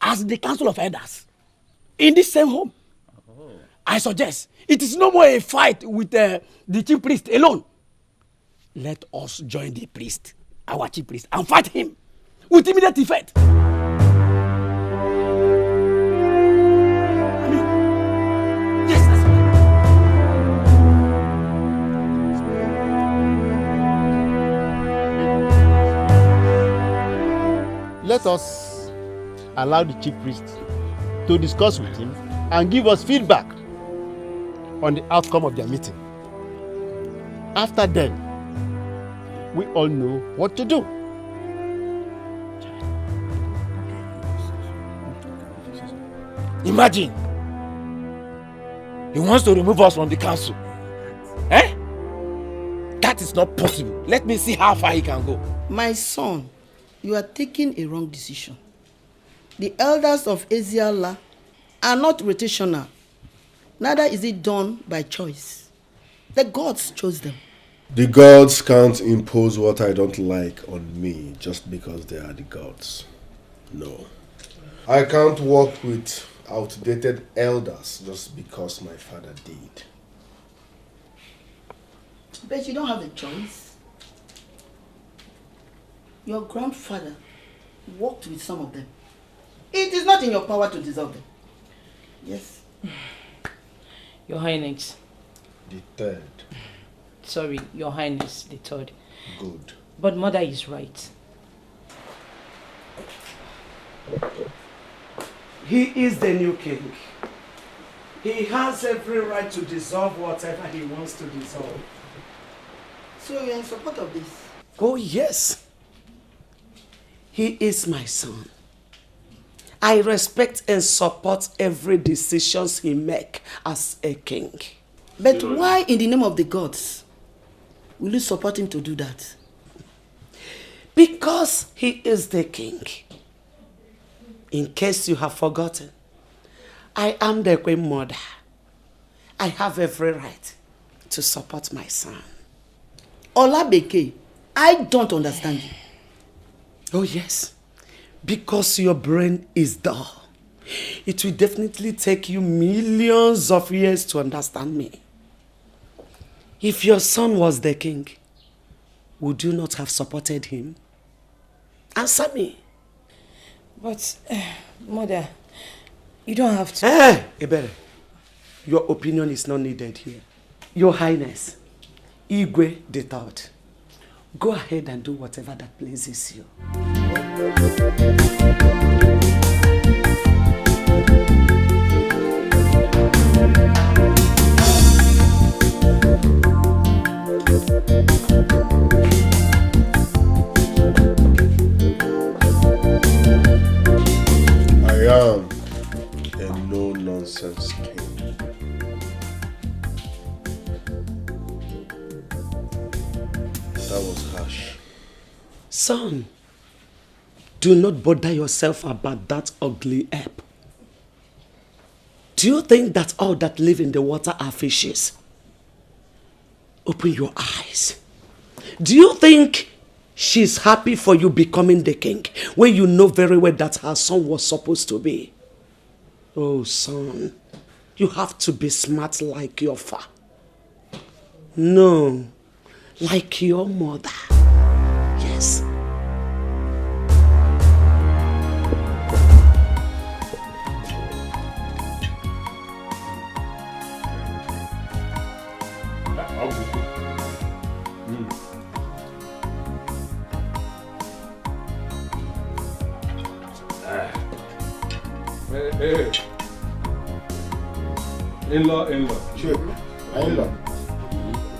as the Council of Elders in this same home? I suggest it is no more a fight with the chief priest alone. Let us join the priest, our chief priest, and fight him with immediate effect. Let us allow the chief priest to discuss with him and give us feedback on the outcome of their meeting. After then, we all know what to do. Imagine, he wants to remove us from the council. That is not possible. Let me see how far he can go. My son, you are taking a wrong decision. The elders of Eziala are not rotational. Neither is it done by choice. The gods chose them. The gods can't impose what I don't like on me just because they are the gods. No. I can't work with outdated elders just because my father did. But you don't have a choice. Your grandfather worked with some of them. It is not in your power to dissolve them. Yes. Your Highness. The third. Sorry, Your Highness, the third. Good. But Mother is right. He is the new king. He has every right to dissolve whatever he wants to dissolve. So you are in support of this? Oh yes. He is my son. I respect and support every decision he makes as a king. But why in the name of the gods will you support him to do that? Because he is the king. In case you have forgotten, I am the queen mother. I have every right to support my son. Olabeke, I don't understand you. Oh yes, because your brain is dull. It will definitely take you millions of years to understand me. If your son was the king, would you not have supported him? Answer me. But, Mother, you don't have to. Ebere, your opinion is not needed here. Your Highness, Igwe the Third, go ahead and do whatever that pleases you. I am a no-nonsense king. That was harsh. Son, do not bother yourself about that ugly ape. Do you think that all that live in the water are fishes? Open your eyes. Do you think she's happy for you becoming the king when you know very well that her son was supposed to be? Oh, son, you have to be smart like your father. No, like your mother. Yes. Hey. In-law. Sure. In-law.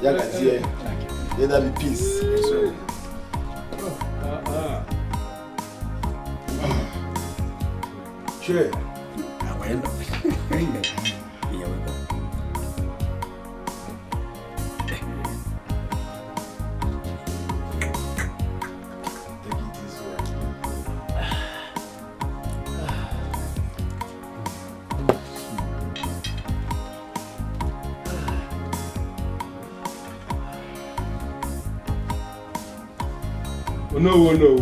Yeah, can see. Let there be peace. Sure. Oh no.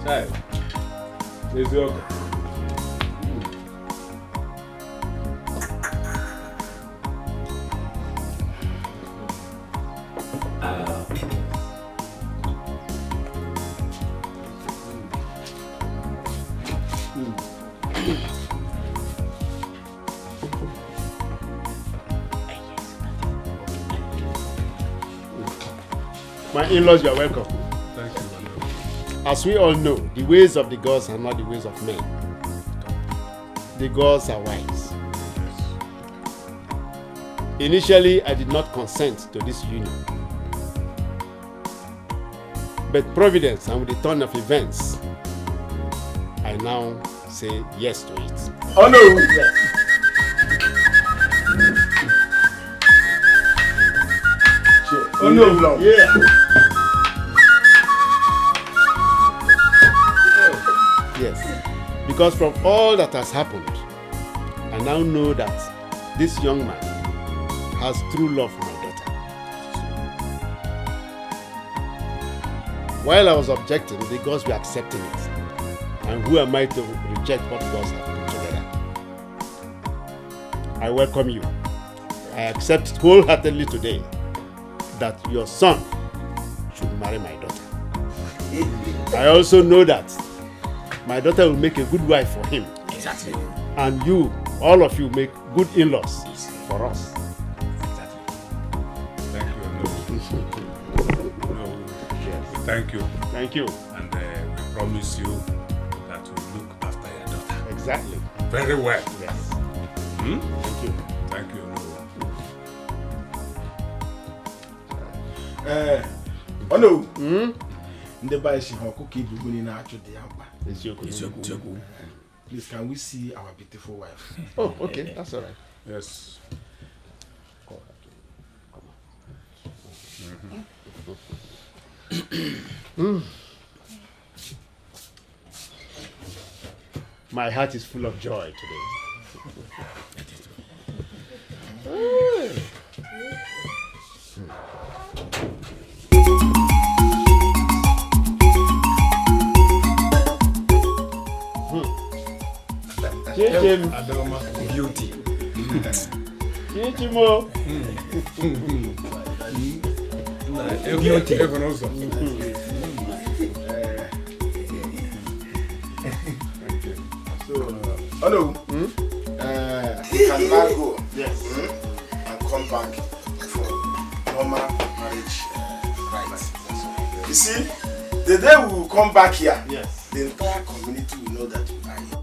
Sai. There's your. My in-laws, you are welcome. Thank you. As we all know, the ways of the gods are not the ways of men. The gods are wise. Initially, I did not consent to this union. But Providence and with the turn of events, I now say yes to it. Oh no! Oh no! Yeah! Yes, because from all that has happened, I now know that this young man has true love for my daughter. While I was objecting, the gods were accepting it. And who am I to reject what gods have put together? I welcome you. I accept wholeheartedly today that your son should marry my daughter. I also know that my daughter will make a good wife for him. Exactly. And you, all of you, make good in-laws for us. Thank you. Thank you. And we promise you that we'll look after your daughter. Exactly. Very well. Yes. Thank you. Thank you. Oh no. The boy she cookie buguni na acho de yamba. Please, can we see our beautiful wife? Oh, okay. That's all right. Yes. My heart is full of joy today. Beauty. Chichimo. Beauty. So, hello. You can now go. Yes. And come back for normal marriage rights. You see, the day we will come back here, yes, the entire community will know that you are here.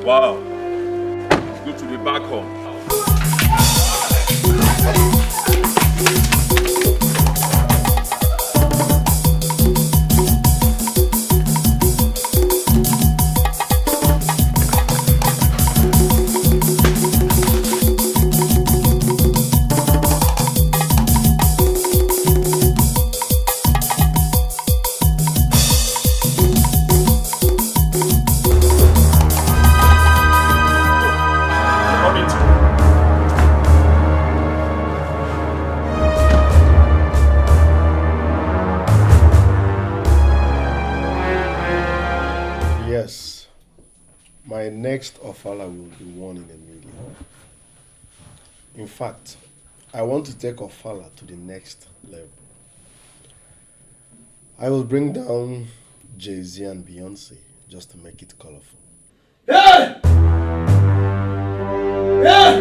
Wow. It's good to be back home. My next ofala will be 1 in a million. In fact, I want to take ofala to the next level. I will bring down Jay-Z and Beyonce just to make it colorful. Hey! Hey!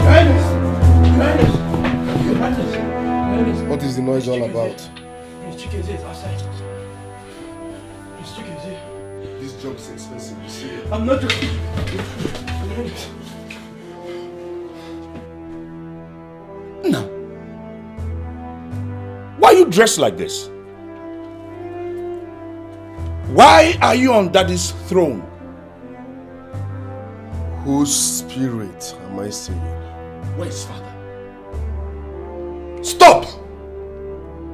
Hey! What is the noise all about? This job is expensive, you see. I'm not joking. Now, why are you dressed like this? Why are you on daddy's throne? Whose spirit am I seeing? Where is father? Stop!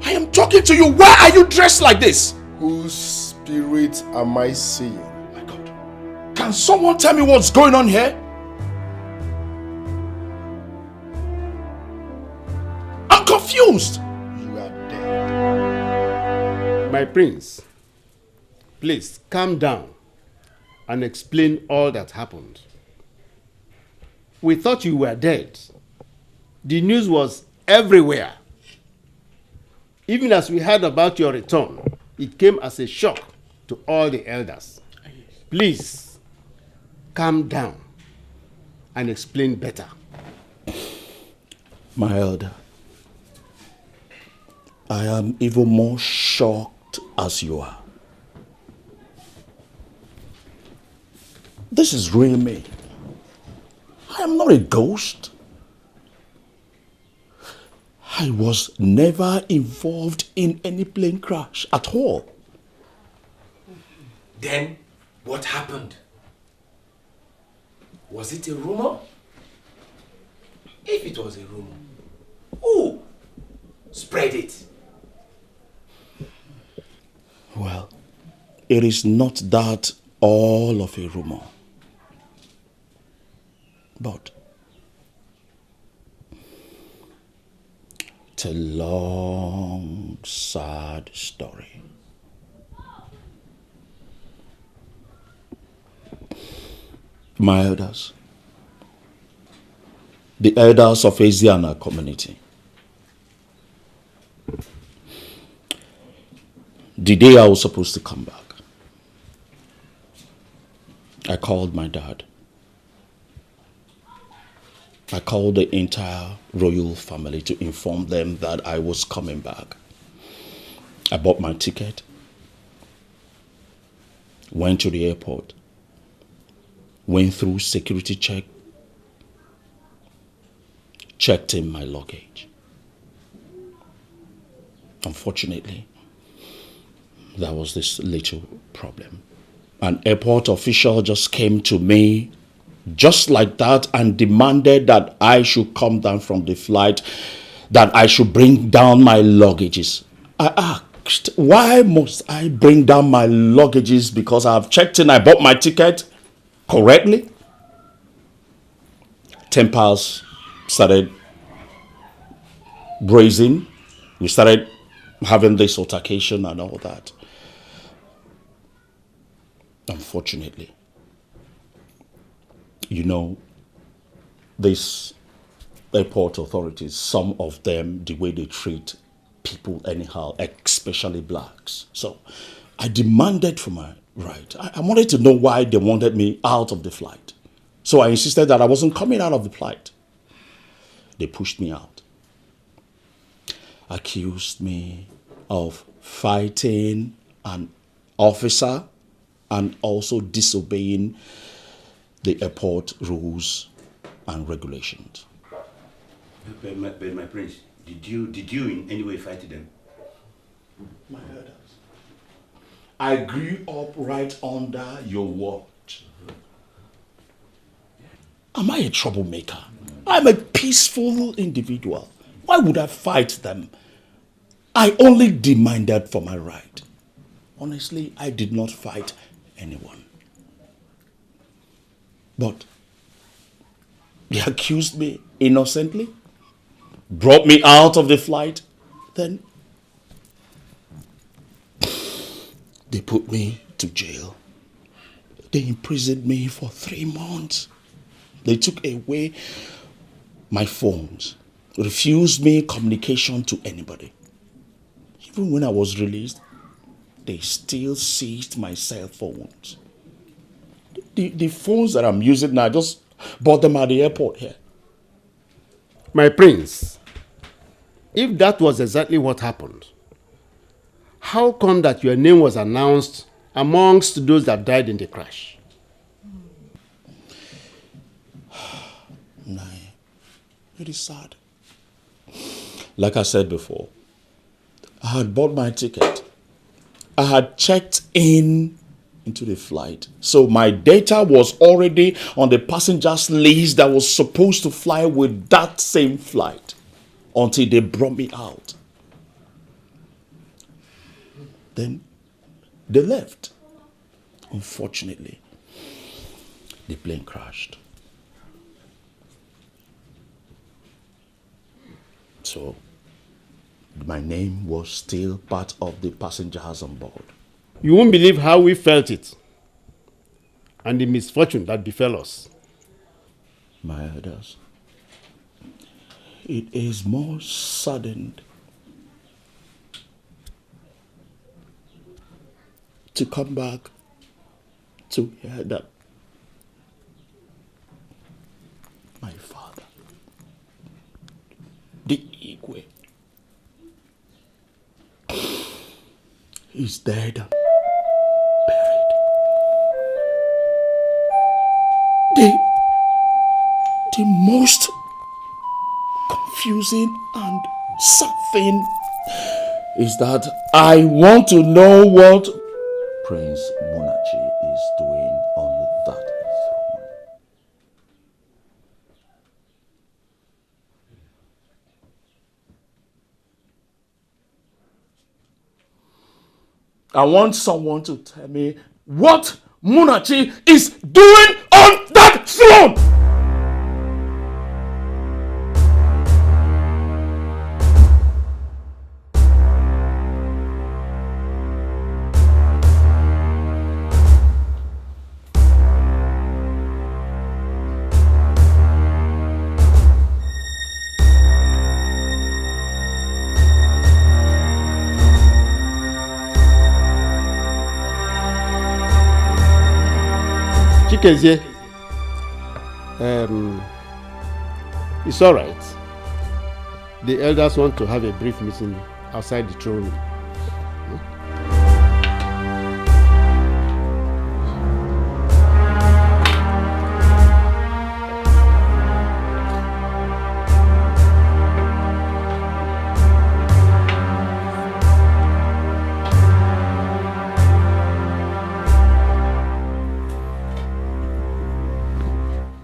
I am talking to you. Why are you dressed like this? Whose spirit am I seeing? My God. Can someone tell me what's going on here? I'm confused. You are dead. My prince, please calm down and explain all that happened. We thought you were dead. The news was everywhere. Even as we heard about your return, it came as a shock to all the elders. Please, calm down and explain better. My elder, I am even more shocked as you are. This is real me. I am not a ghost. I was never involved in any plane crash at all. Then, what happened? Was it a rumor? If it was a rumor, who spread it? Well, it is not that all of a rumor. But it's a long, sad story. My elders, the elders of Asiana community, the day I was supposed to come back, I called my dad. I called the entire royal family to inform them that I was coming back. I bought my ticket, went to the airport, went through security check, checked in my luggage. Unfortunately, there was this little problem. An airport official just came to me just like that and demanded that I should come down from the flight, that I should bring down my luggages. I asked, why must I bring down my luggages? Because I've checked in, I bought my ticket correctly. Tempers started braising. We started having this altercation and all that. Unfortunately, you know, these airport authorities, some of them, the way they treat people anyhow, especially blacks. So I demanded for my right. I wanted to know why they wanted me out of the flight. So I insisted that I wasn't coming out of the flight. They pushed me out. Accused me of fighting an officer and also disobeying the airport rules and regulations. But my prince, did you in any way fight them? My elders, I grew up right under your watch. Am I a troublemaker? I'm a peaceful individual. Why would I fight them? I only demanded for my right. Honestly, I did not fight anyone. But they accused me innocently, brought me out of the flight, then They put me to jail. They imprisoned me for 3 months. They took away my phones, refused me communication to anybody. Even when I was released, they still seized my cell phones. The phones that I'm using now, I just bought them at the airport here. My prince, if that was exactly what happened, how come that your name was announced amongst those that died in the crash? Nah, it is sad. Like I said before, I had bought my ticket. I had checked into the flight. So my data was already on the passengers list that was supposed to fly with that same flight until they brought me out. Then they left. Unfortunately, the plane crashed. So my name was still part of the passengers on board. You won't believe how we felt it and the misfortune that befell us. My elders, it is more saddened to come back to hear that my father, the Igwe, is dead and buried. The most confusing and sad thing is that I want to know what Prince Munachi is doing on that throne. I want someone to tell me what Munachi is doing on that throne! Chikezie, it's all right. The elders want to have a brief meeting outside the throne room.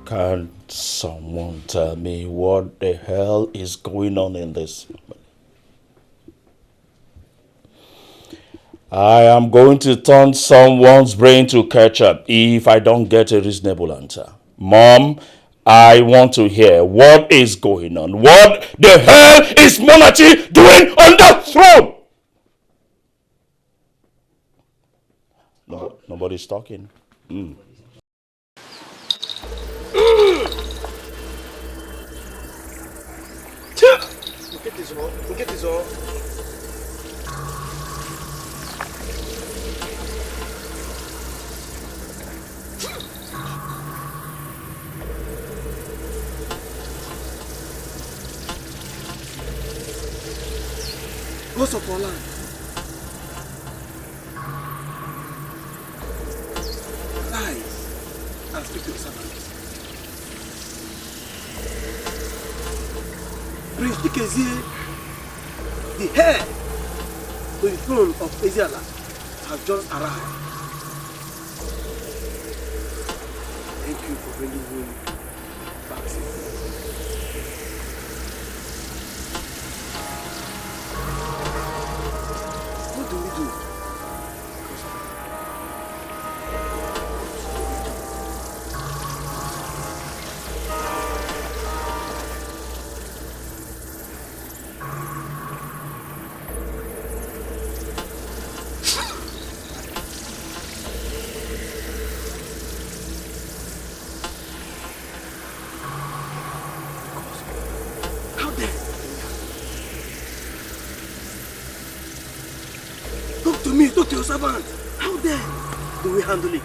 Can someone tell me what the hell is going on in this family? I am going to turn someone's brain to ketchup if I don't get a reasonable answer. Mom, I want to hear what is going on. What the hell is Munachi doing on that throne? No, nobody's talking. Get this all. Most of our land. Rise and speak to the servants. Prince Dikeh, the heir to the throne of Eziala, has just arrived. Thank you for bringing him back safely. What do we do? to me, talk to your servant. How dare do we handle it?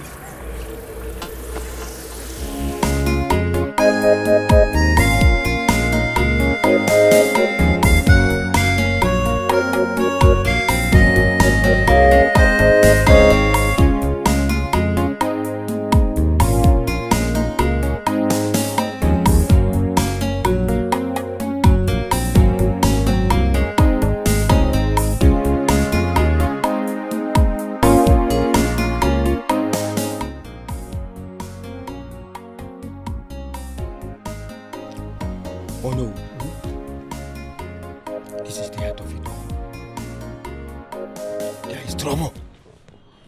Oh no. This is the heart of it all. There is trouble.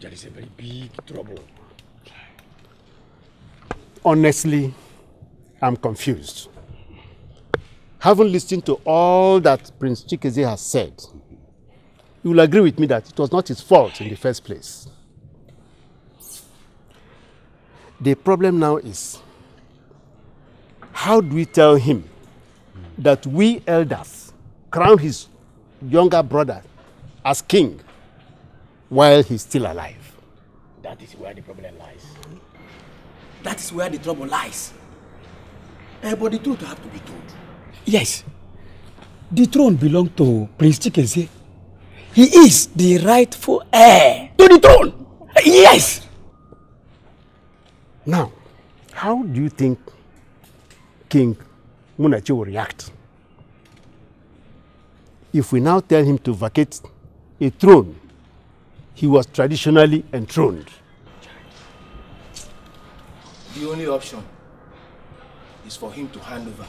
There is a very big trouble. Honestly, I'm confused. Having listened to all that Prince Chikeze has said, you will agree with me that it was not his fault in the first place. The problem now is, how do we tell him that we elders crown his younger brother as king while he's still alive? That is where the problem lies. That is where the trouble lies. But the truth have to be told. Yes. The throne belongs to Prince Chikeze. He is the rightful heir to the throne. Yes. Now, how do you think King Munachi will react if we now tell him to vacate a throne he was traditionally enthroned? The only option is for him to hand over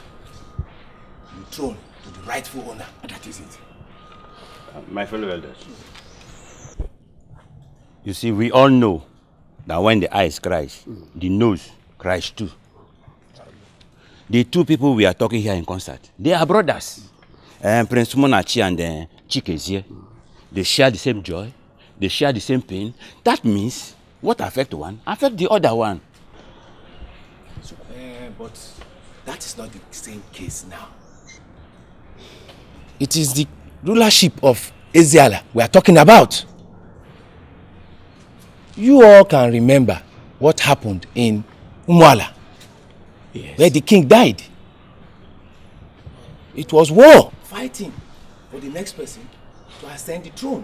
the throne to the rightful owner. That is it. My fellow elders, you see, we all know that when the eyes cries, the nose cries too. The two people we are talking here in concert, they are brothers. Prince Munachi and Chikeze, they share the same joy, they share the same pain. That means what affects one affects the other one. But that is not the same case now. It is the rulership of Ezeala we are talking about. You all can remember what happened in Umuala, where the king died. It was war, fighting for the next person to ascend the throne.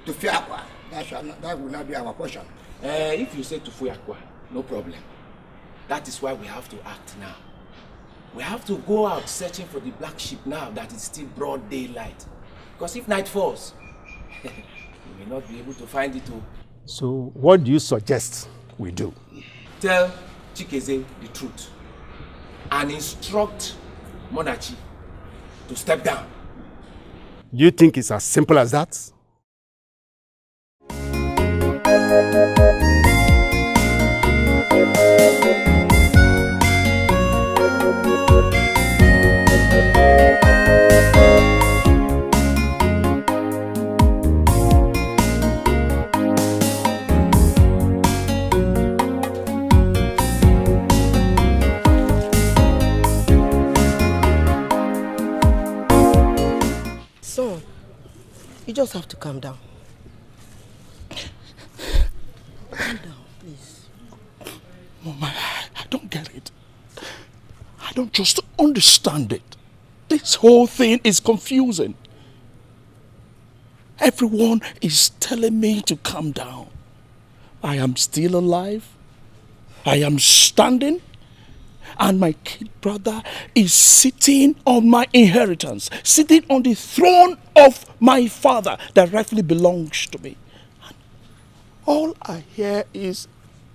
To Fiakwa, that will not be our portion. If you say to Fiakwa, no problem. That is why we have to act now. We have to go out searching for the black sheep now that it's still broad daylight. Because if night falls, we may not be able to find it all. So what do you suggest we do? Tell Chikeze the truth and instruct Munachi to step down. Do you think it's as simple as that? Son, you just have to calm down. Calm down, please. Mama, I don't get it. I don't just understand it. This whole thing is confusing. Everyone is telling me to calm down. I am still alive. I am standing. And my kid brother is sitting on my inheritance, sitting on the throne of my father that rightfully belongs to me. And all I hear is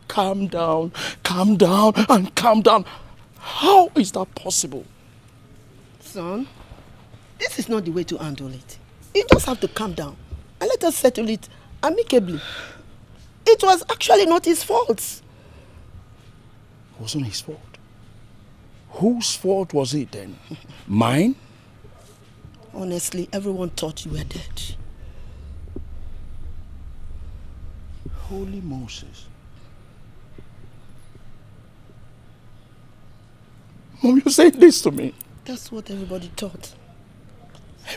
calm down, and calm down. How is that possible? Son, this is not the way to handle it. You just have to calm down and let us settle it amicably. It was actually not his fault. It wasn't his fault. Whose fault was it then? Mine? Honestly, everyone thought you were dead. Holy Moses. Mom, you say this to me? That's what everybody thought.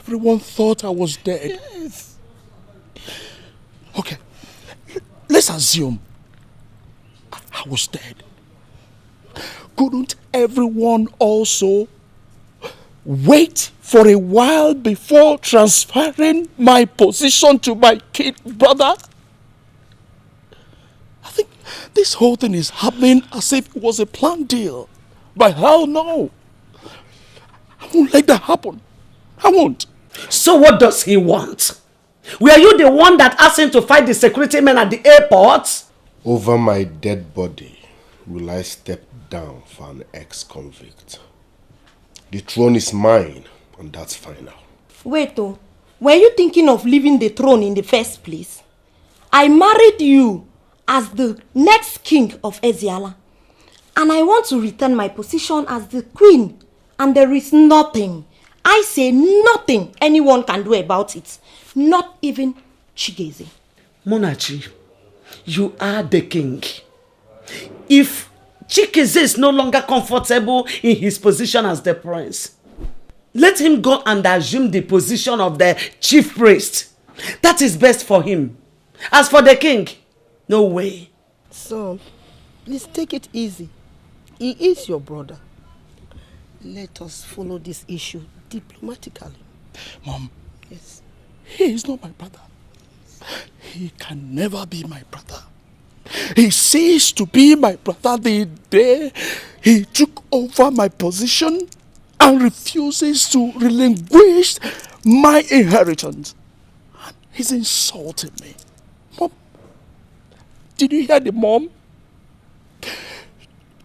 Everyone thought I was dead. Yes. Okay, let's assume I was dead. Couldn't everyone also wait for a while before transferring my position to my kid brother? I think this whole thing is happening as if it was a planned deal. But hell no. I won't let that happen. I won't. So what does he want? Were you the one that asked him to fight the security men at the airport? Over my dead body will I step down for an ex-convict. The throne is mine, and that's final. Wait, oh. Were you thinking of leaving the throne in the first place? I married you as the next king of Eziala. And I want to return my position as the queen. And there is nothing, I say nothing anyone can do about it. Not even Chigeze. Munachi, you are the king. If Chigeze is no longer comfortable in his position as the prince, let him go and assume the position of the chief priest. That is best for him. As for the king, no way. Son, please take it easy. He is your brother. Let us follow this issue diplomatically. Mom. Yes. He is not my brother. He can never be my brother. He ceased to be my brother the day he took over my position and refuses to relinquish my inheritance. He's insulting me. Mom, did you hear the mom?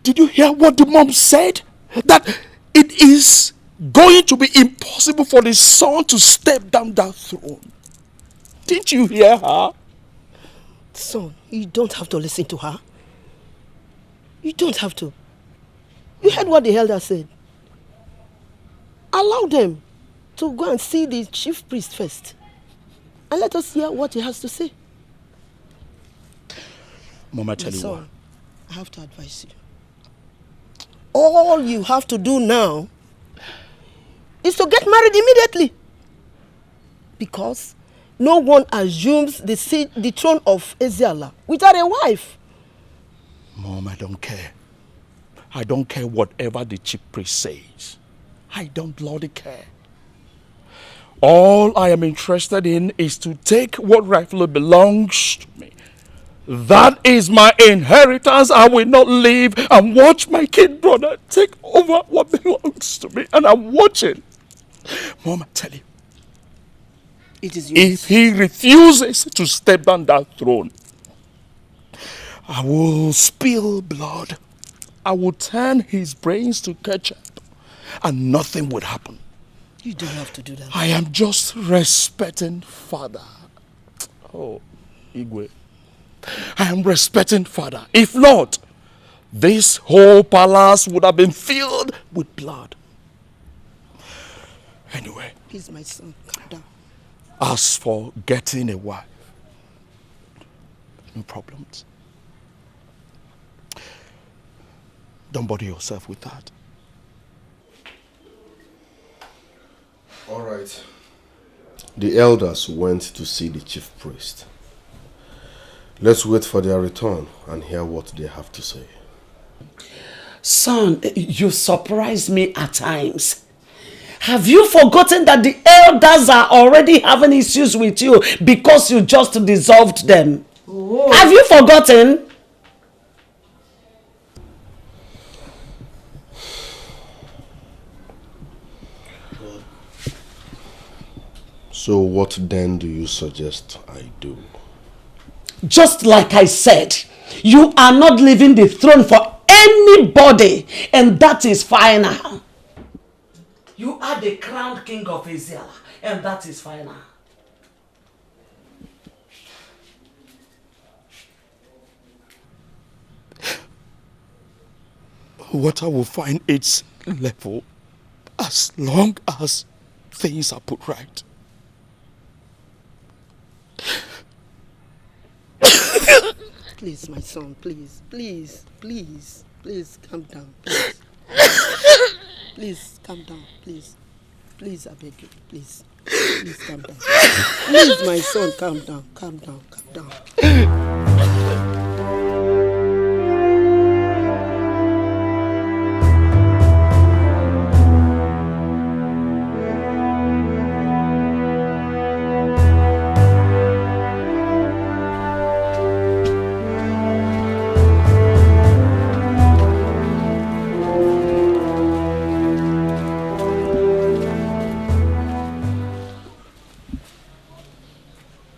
Did you hear what the mom said? That it is going to be impossible for the son to step down that throne. Didn't you hear her? Son, you don't have to listen to her. You don't have to. You heard what the elder said. Allow them to go and see the chief priest first. And let us hear what he has to say. Mom, I tell you what. I have to advise you. All you have to do now is to get married immediately. Because no one assumes the throne of Eziala without a wife. Mom, I don't care. I don't care whatever the chief priest says. I don't bloody care. All I am interested in is to take what rightfully belongs to me. That is my inheritance. I will not leave and watch my kid brother take over what belongs to me. And I'm watching. Mom, I tell you. It is yours. If he refuses to step down that throne, I will spill blood. I will turn his brains to ketchup. And nothing would happen. You don't have to do that. I am just respecting father. Oh, Igwe. I am respecting father. If not, this whole palace would have been filled with blood. Anyway. Please, my son, calm down. As for getting a wife, no problems. Don't bother yourself with that. All right. The elders went to see the chief priest. Let's wait for their return and hear what they have to say. Son, you surprise me at times. Have you forgotten that the elders are already having issues with you because you just dissolved them? Oh. Have you forgotten? So what then do you suggest I do? Just like I said, you are not leaving the throne for anybody, and that is final. You are the crowned king of Israel, and that is final. Water will find its level as long as things are put right. Please, my son, please, calm down, please. Please, calm down, please. Please, I beg you, please. Please calm down. Please, my son, calm down, calm down, calm down.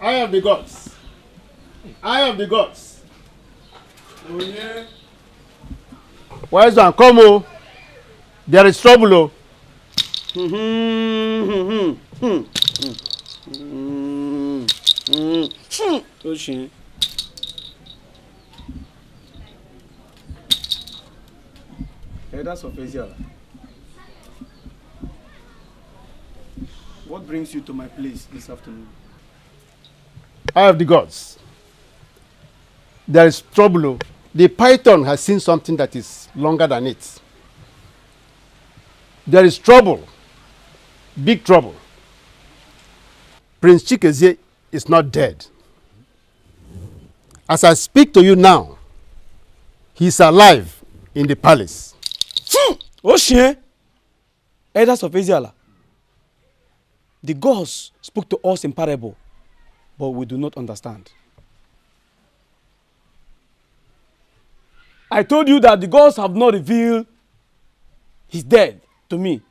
I have the gods. I have the gods. Wise one, come oh. There is trouble oh. Elders of Asia, what brings you to my place this afternoon? I have the gods. There is trouble oh. The python has seen something that is longer than it. There is trouble. Big trouble. Prince Chikezie is not dead. As I speak to you now, he is alive in the palace. Oshie, elders of Israel, the gods spoke to us in parable, but we do not understand. I told you that the gods have not revealed his death to me,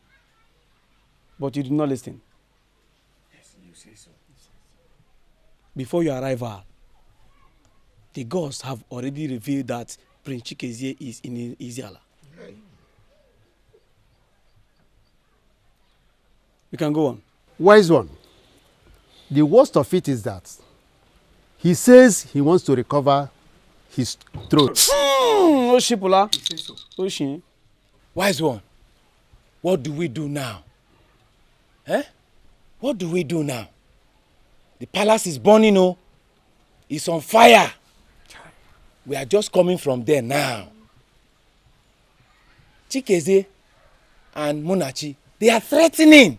but you did not listen. Yes, you say so. Before your arrival, the gods have already revealed that Prince Chikezie is in Israel. Hey. You can go on. Wise one, the worst of it is that he says he wants to recover his throat. Oshipula. Oshin. Wise one, what do we do now? Eh? What do we do now? The palace is burning, oh. It's on fire. We are just coming from there now. Chikezie and Munachi, they are threatening.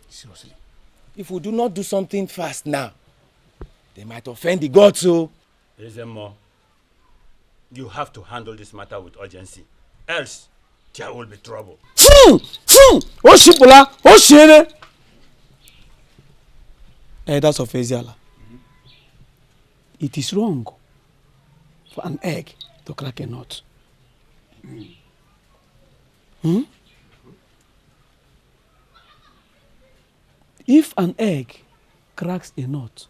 Seriously. If we do not do something fast now, they might offend the gods, oh. Ezemo, you have to handle this matter with urgency. Else, there will be trouble. Oshipula, Oshiene. Elders of Israel, it is wrong for an egg to crack a nut. If an egg cracks a nut,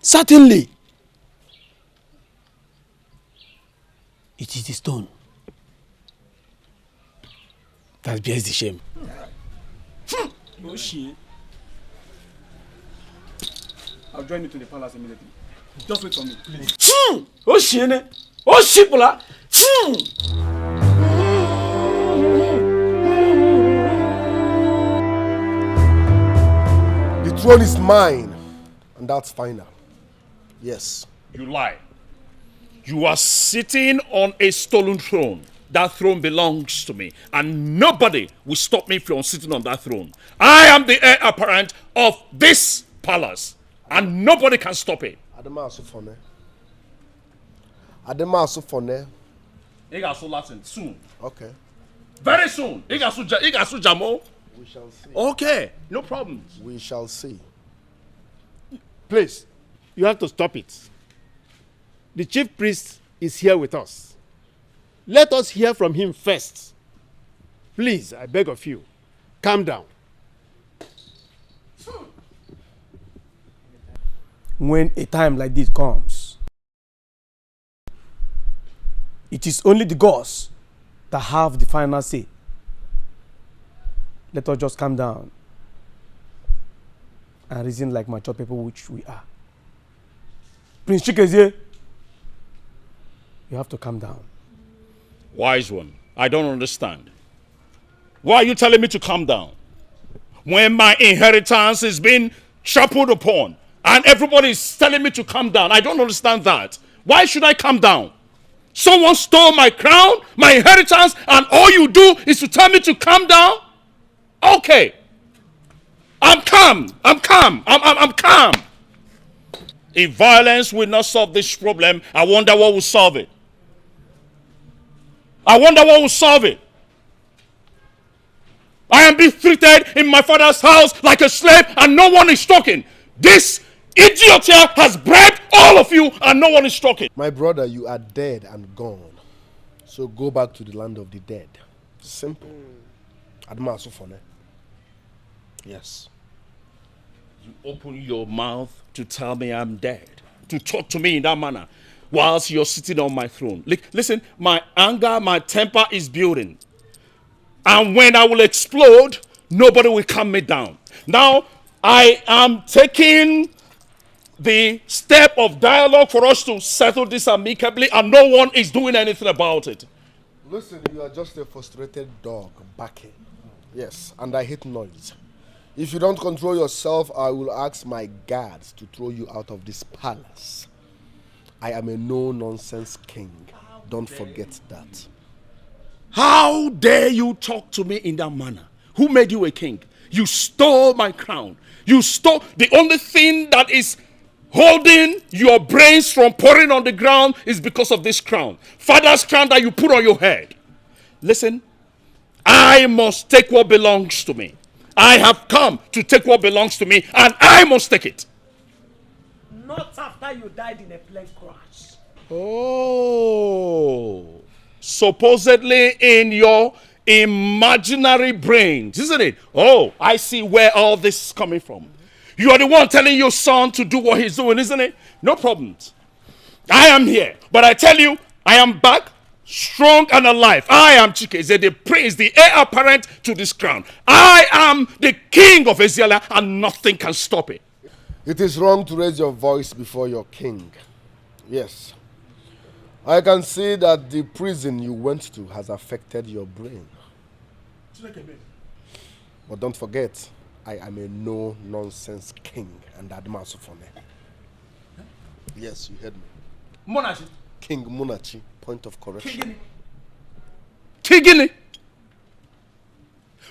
certainly it is the stone that bears the shame. I'll join you to the palace immediately. Just wait for me, please. Oshiene, Oshipula. The throne is mine, and that's final. Yes. You lie. You are sitting on a stolen throne. That throne belongs to me, and nobody will stop me from sitting on that throne. I am the heir apparent of this palace, and nobody can stop it. Ademasu Fone. Igasu Latin soon. Okay. Very soon. Igasu Jamo. We shall see. Okay, no problems. We shall see. Please, you have to stop it. The chief priest is here with us. Let us hear from him first. Please, I beg of you, calm down. When a time like this comes, it is only the gods that have the final say. Let us just calm down and reason like mature people, which we are. Prince Chikezie, you have to calm down. Wise one, I don't understand. Why are you telling me to calm down? When my inheritance is being trampled upon and everybody is telling me to calm down, I don't understand that. Why should I calm down? Someone stole my crown, my inheritance, and all you do is to tell me to calm down? Okay. I'm calm. I'm calm. If violence will not solve this problem, I wonder what will solve it. I am being treated in my father's house like a slave and no one is talking. This idiot here has bribed all of you and no one is talking. My brother, you are dead and gone. So go back to the land of the dead. Simple. Admasufone. Yes. You open your mouth to tell me I'm dead, to talk to me in that manner, whilst you're sitting on my throne. Listen, my anger, my temper is building. And when I will explode, nobody will calm me down. Now, I am taking the step of dialogue for us to settle this amicably, and no one is doing anything about it. Listen, you are just a frustrated dog barking. Yes, and I hate noise. If you don't control yourself, I will ask my guards to throw you out of this palace. I am a no-nonsense king. Don't forget that. How dare you talk to me in that manner? Who made you a king? You stole my crown. You stole the only thing that is holding your brains from pouring on the ground is because of this crown. Father's crown that you put on your head. Listen, I must take what belongs to me. I have come to take what belongs to me, and I must take it. Not after you died in a plane crash. Oh, supposedly in your imaginary brains, isn't it? Oh, I see where all this is coming from. You are the one telling your son to do what he's doing, isn't it? No problems. I am here, but I tell you, I am back, strong and alive. I am Chikeze, the prince, the heir apparent to this crown. I am the king of Eziala, and nothing can stop it. It is wrong to raise your voice before your king. Yes. I can see that the prison you went to has affected your brain. But don't forget, I am a no-nonsense king, and Admasufone. Yes, you heard me. Monachi. King Munachi, point of correction. Kigini.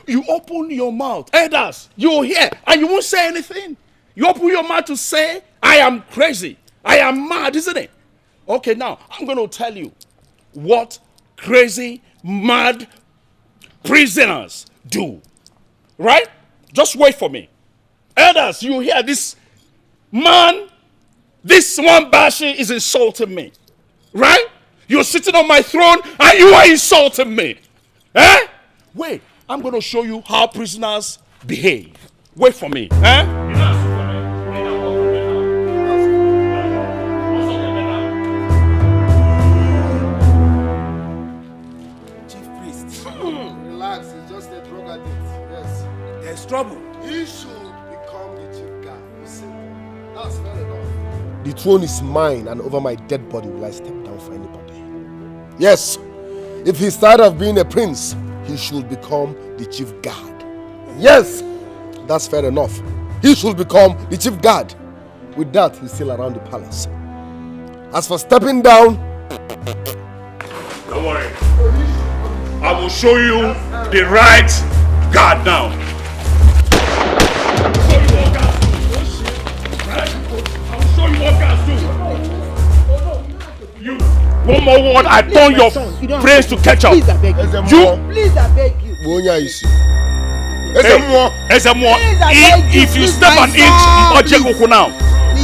You open your mouth, elders, you're here, and you won't say anything. You open your mouth to say, I am crazy, I am mad, isn't it? Okay, now, I'm going to tell you what crazy, mad prisoners do. Right? Just wait for me. Elders, you hear this man, this one Bashi is insulting me. Right? You're sitting on my throne and you are insulting me. Eh? Wait, I'm going to show you how prisoners behave. Wait for me. Eh? Relax, it's just a drug addict. Yes. There's trouble. He should become the chief guy. Simple. That's fair enough. The throne is mine, and over my dead body will I step down for anybody. Yes. If he's tired of being a prince, he should become the chief guard. Yes. That's fair enough. He should become the chief guard. With that, he's still around the palace. As for stepping down, don't worry. I will show you the right guard now. I will show you what guards do. You, one more word, I turn your brains to catch up. Please, I beg you. Please, I beg you. If you step an inch, now.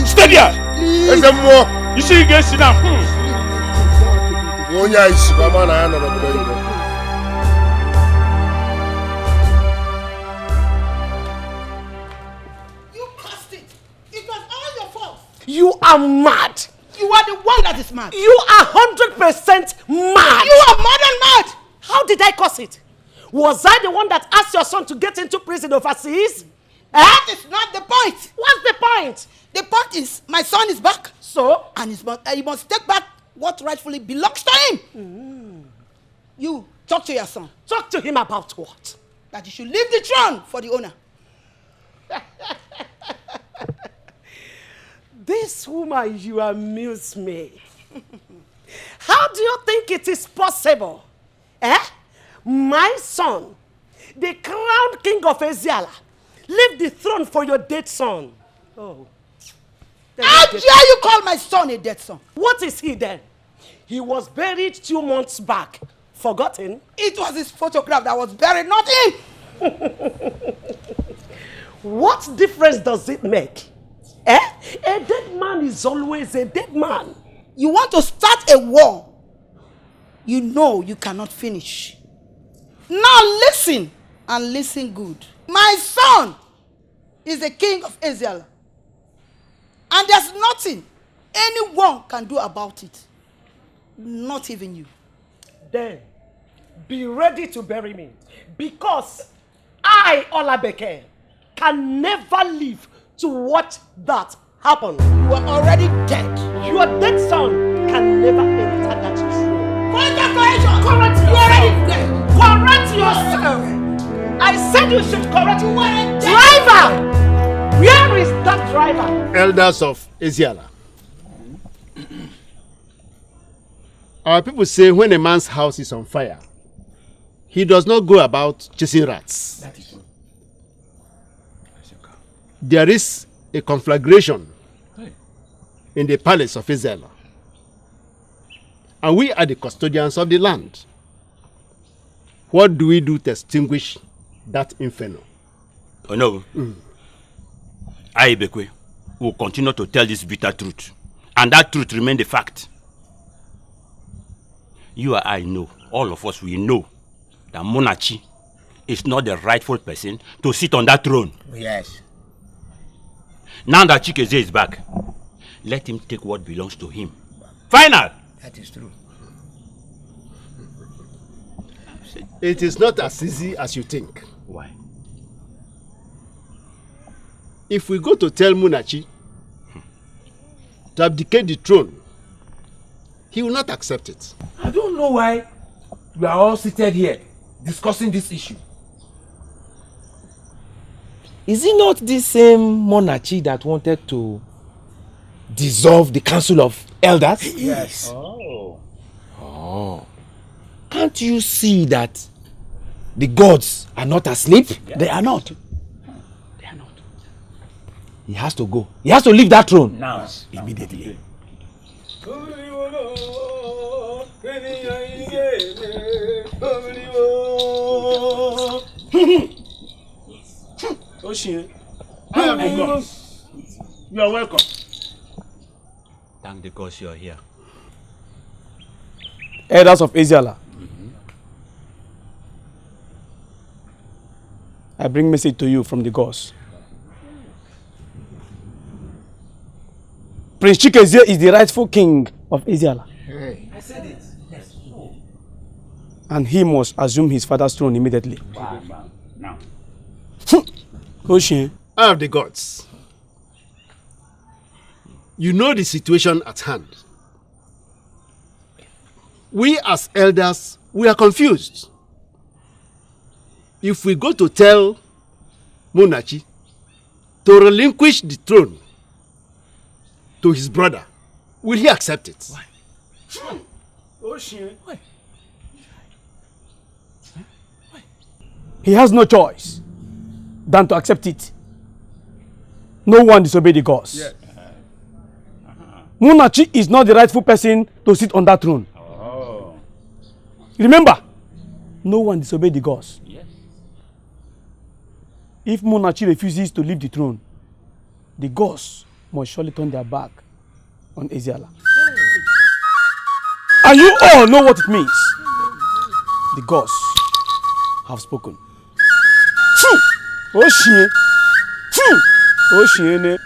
Stay there. You see, you guys sit down. You caused it. It was all your fault. You are mad. You are the one that is mad. You are 100% mad. You are more than mad. How did I cause it? Was I the one that asked your son to get into prison overseas? That is not the point. What's the point? The point is, my son is back. So? And he must take back what rightfully belongs to him. You, talk to your son. Talk to him about what? That he should leave the throne for the owner. This woman, you amuse me. How do you think it is possible? My son, the crowned king of Eziala, leave the throne for your dead son. Oh. How dare you call my son a dead son? What is he then? He was buried 2 months back. Forgotten? It was his photograph that was buried, not him. What difference does it make? Eh? A dead man is always a dead man. You want to start a war you know you cannot finish. Now listen, and listen good. My son is the king of Eziala, and there's nothing anyone can do about it. Not even you. Then, be ready to bury me, because I, Olabeke, can never live to watch that happen. You are already dead. Your dead son can never enter that throne. Correct yourself. Correct yourself. I said you should correct yourself. Driver! Where is that driver? Elders of Eziala. Our people say when a man's house is on fire, he does not go about chasing rats. That is true. There is a conflagration in the palace of Eziala, and we are the custodians of the land. What do we do to extinguish that inferno? Oh no. I, Bekwe, will continue to tell this bitter truth, and that truth remain the fact. You and I know, all of us, we know that Munachi is not the rightful person to sit on that throne. Yes. Now that Chikeze is back, let him take what belongs to him. Final! That is true. It is not as easy as you think. Why? If we go to tell Munachi to abdicate the throne, he will not accept it. I don't know why we are all seated here discussing this issue. Is it not the same monarchy that wanted to dissolve the Council of Elders? Yes. Oh. Can't you see that the gods are not asleep? Yeah. They are not. He has to go. He has to leave that throne. Now, immediately. You are welcome. Thank the gods you are here. Elders of Eziala, I bring message to you from the gods. Prince Chikeze is the rightful king of Eziala. Hey. I said it. Yes. And he must assume his father's throne immediately. Wow. Now. I have the gods. You know the situation at hand. We as elders, we are confused. If we go to tell Munachi to relinquish the throne to his brother, will he accept it? Why? Why? He has no choice than to accept it. No one disobey the gods. Yeah. Munachi is not the rightful person to sit on that throne. Oh. Remember, no one disobey the gods. Yes. If Munachi refuses to leave the throne, the gods must surely turn their back on Eziala. And you all know what it means. The gods have spoken. Oshie. Oshie.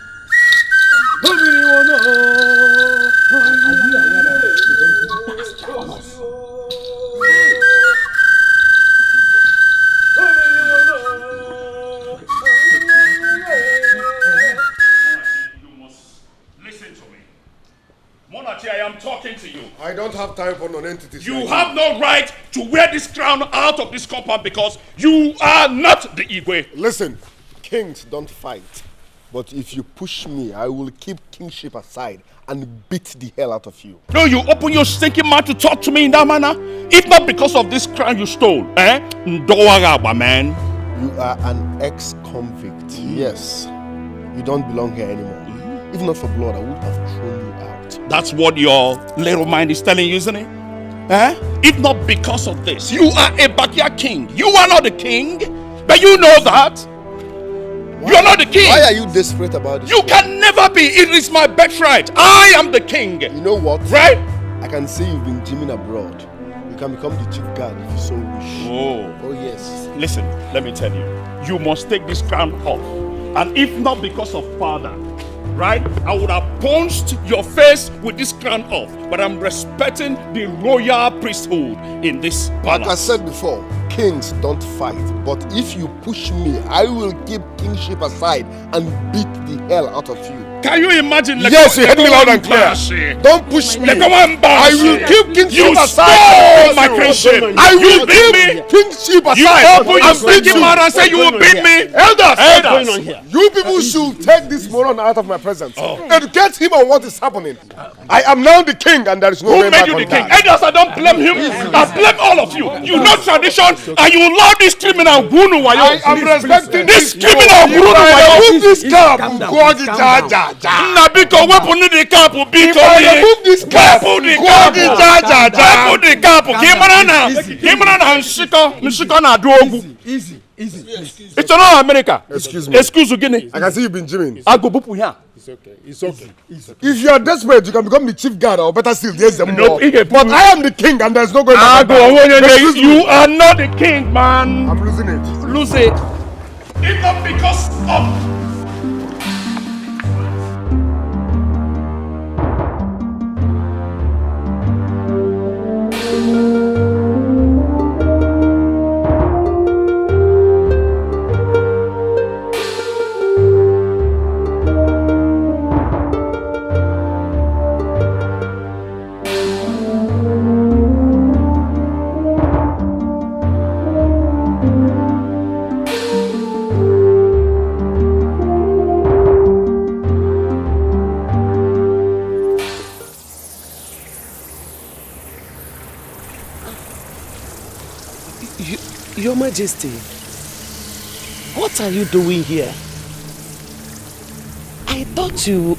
I am talking to you. I don't have time for non-entities. You have no right to wear this crown out of this compound because you are not the Igwe. Listen, kings don't fight. But if you push me, I will keep kingship aside and beat the hell out of you. No, you open your stinking mouth to talk to me in that manner? If not because of this crown you stole, eh? Ndowagaba, man. You are an ex-convict. Yes. You don't belong here anymore. If not for blood, I would have thrown you out. That's what your little mind is telling you, isn't it? Eh? If not because of this, you are a backyard king. You are not the king, but you know that. You are not the king. Why are you desperate about this? You can never be. It is my birthright. I am the king. You know what? Right? I can see you've been gymming abroad. You can become the chief guard if you so wish. Oh yes. Listen, let me tell you. You must take this crown off. And if not because of father, right, I would have punched your face with this crown off. But I'm respecting the royal priesthood in this palace. Like I said before, kings don't fight. But if you push me, I will keep kingship aside and beat the hell out of you. Can you imagine? Yes, you heard me loud and clear. Don't push me. I will keep kingship aside. You my kingship. I will keep kingship aside. You open your stinking mouth and say you will beat me. Elders. You people should take this moron out of my presence. Educate him on what is happening. I am now the king and there is no way back on that. Who made you the king? Elders, I don't blame him. I blame all of you. You know tradition and you love this criminal Gunu Wayo. I am respecting this criminal Gunu Wayo. Remove this cap. Nabiko, weapon the cap will be remove this cap. Weapon the cap. Kimarana and Shika na Drogu. Easy. It's not America. Excuse me. Excuse me. I can see you've been gymming. I go bupu here. It's okay. If you are desperate, you can become the chief guard, or better still, there's the more. Nope. But I am the king, and there's no going back. You are not the king, man. I'm losing it. Lose it. If not because of. Your Majesty, what are you doing here? I thought you...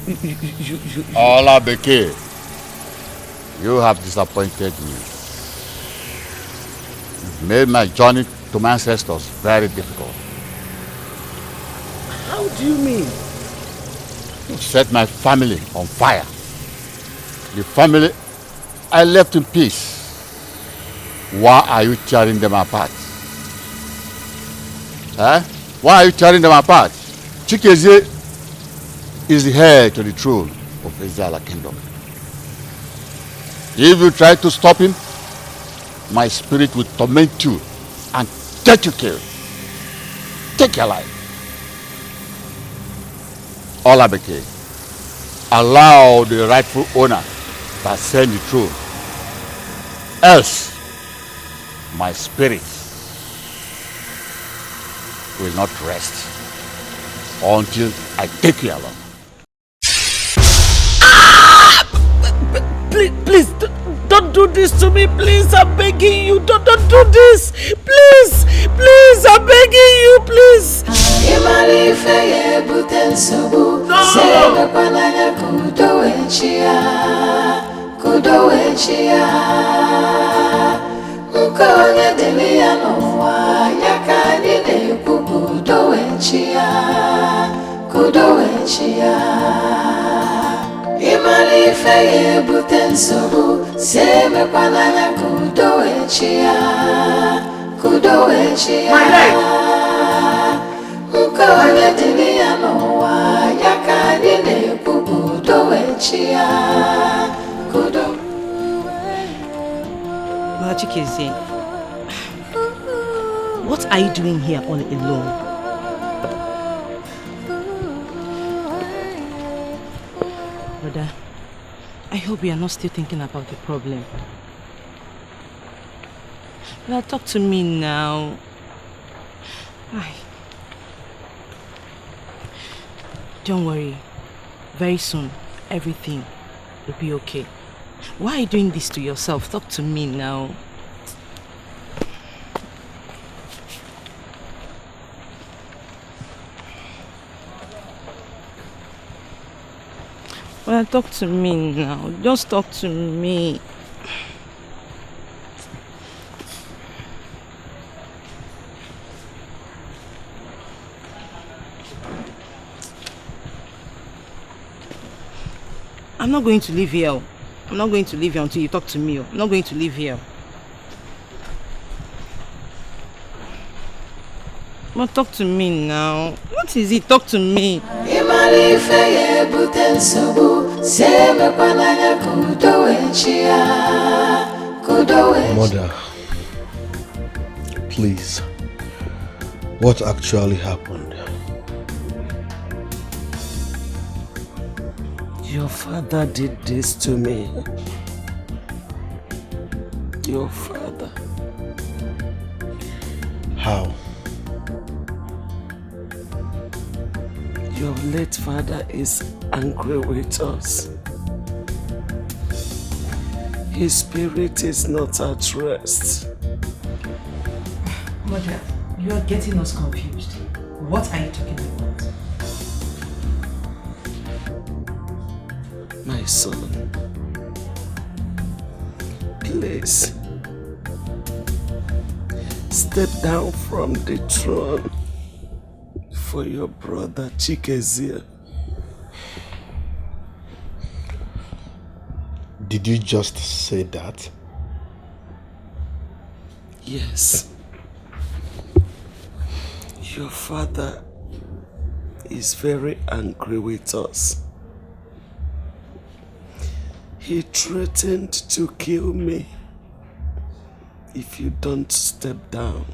Allah Dikeh, you have disappointed me. You've made my journey to my ancestors very difficult. How do you mean? You set my family on fire. The family I left in peace. Why are you tearing them apart? Why are you tearing them apart? Chikeze is the heir to the throne of Ezala Kingdom. If you try to stop him, my spirit will torment you and get you killed. Take your life. Olabeke, allow the rightful owner to ascend the throne. Else, my spirit will not rest until I take you along. Please, don't do this to me, please. I'm begging you. Don't do this. Please, I'm begging you, please. Chikeze, what are you doing here all alone? Brother, I hope you are not still thinking about the problem. Well, talk to me now. Don't worry. Very soon, everything will be okay. Why are you doing this to yourself? Talk to me now. Well, talk to me now. Just talk to me. I'm not going to leave here. I'm not going to leave here until you talk to me. I'm not going to leave here. But talk to me now. What is it? Talk to me. Mother, please, what actually happened? Your father did this to me. Your father. How? Your late father is angry with us. His spirit is not at rest. Mother, you are getting us confused. What are you talking about? My son, please step down from the throne for your brother Chikezie. Did you just say that? Yes. Your father is very angry with us. He threatened to kill me if you don't step down.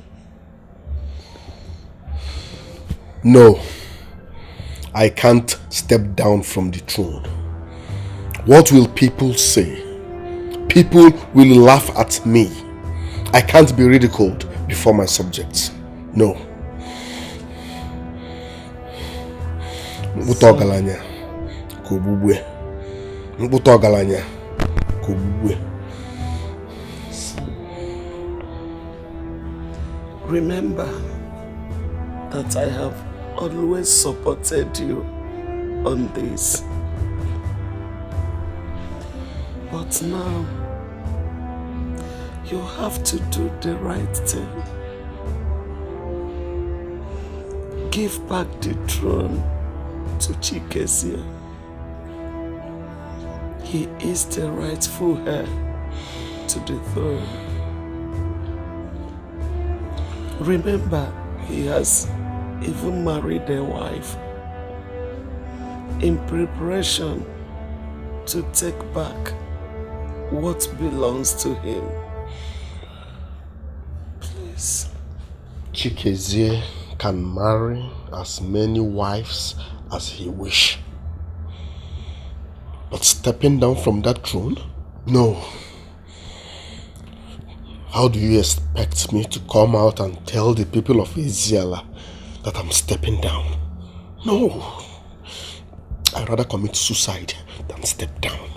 No, I can't step down from the throne. What will people say? People will laugh at me. I can't be ridiculed before my subjects. No. Utogalanya, Kobubwe. Utogalanya, Kobubwe. Remember that I have always supported you on this. But now, you have to do the right thing. Give back the throne to Chikezie. He is the rightful heir to the throne. Remember, he has even married a wife in preparation to take back what belongs to him. Please. Chikezie can marry as many wives as he wish. But stepping down from that throne? No. How do you expect me to come out and tell the people of Eziala that I'm stepping down? No. I'd rather commit suicide than step down.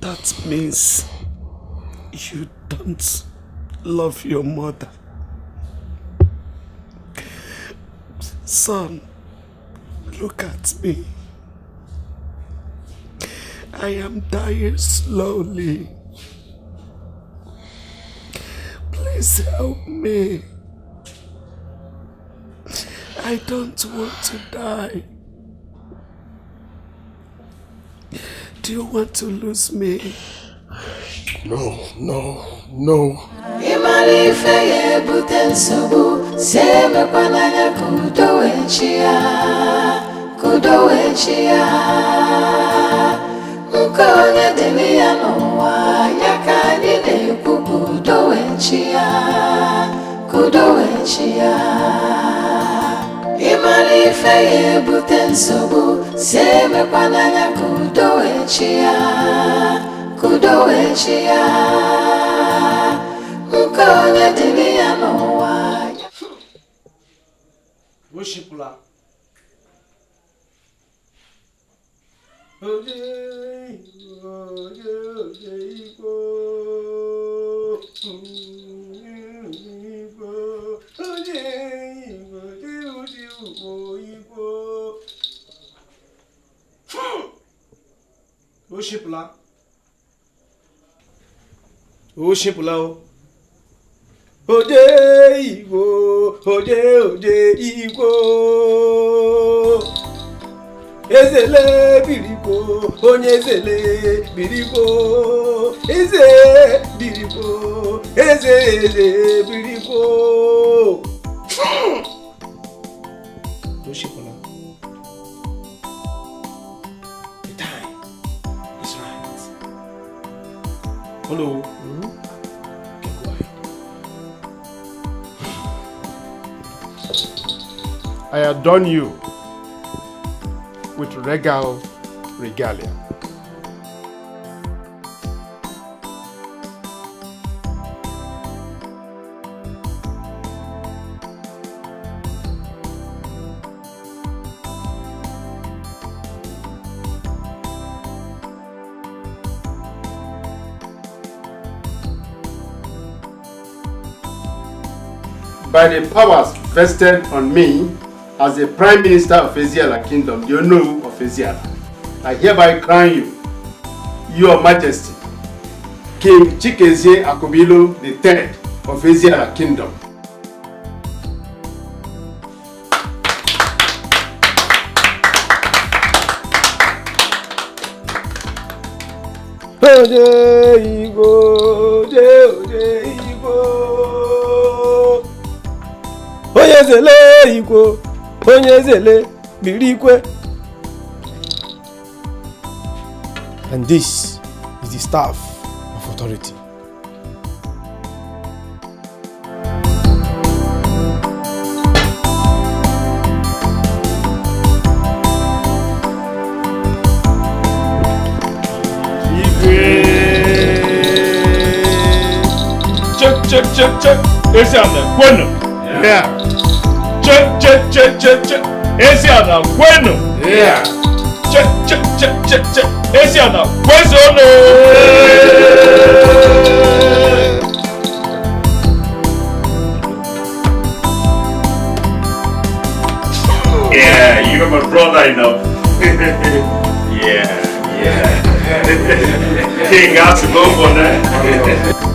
That means you don't love your mother. Son, look at me. I am dying slowly. Please help me. I don't want to die. Do you want to lose me? No, no, no. Oshipula. Oshipula. Oshipula o. Ode Igbo, ode Igbo. Ezele biriko, onye ezele biriko. Eze biriko, eze biriko. Oshipula. The time is right. Hello. I adorn you with regalia. By the powers vested on me as the Prime Minister of Eziala Kingdom, the Onowu of Eziala, I hereby crown you, Your Majesty, King Chikezie Akobilo III of Eziala Kingdom. Ode Igbo, ode Igbo. Onye zele Igbo, onye zele birikwe. And this is the staff of authority. Check. Eziana, bueno. Yeah. Check. Eziana, bueno. Yeah. Check. Eziana, bueno. Yeah, you're my brother, you know. Yeah. King got to go for that.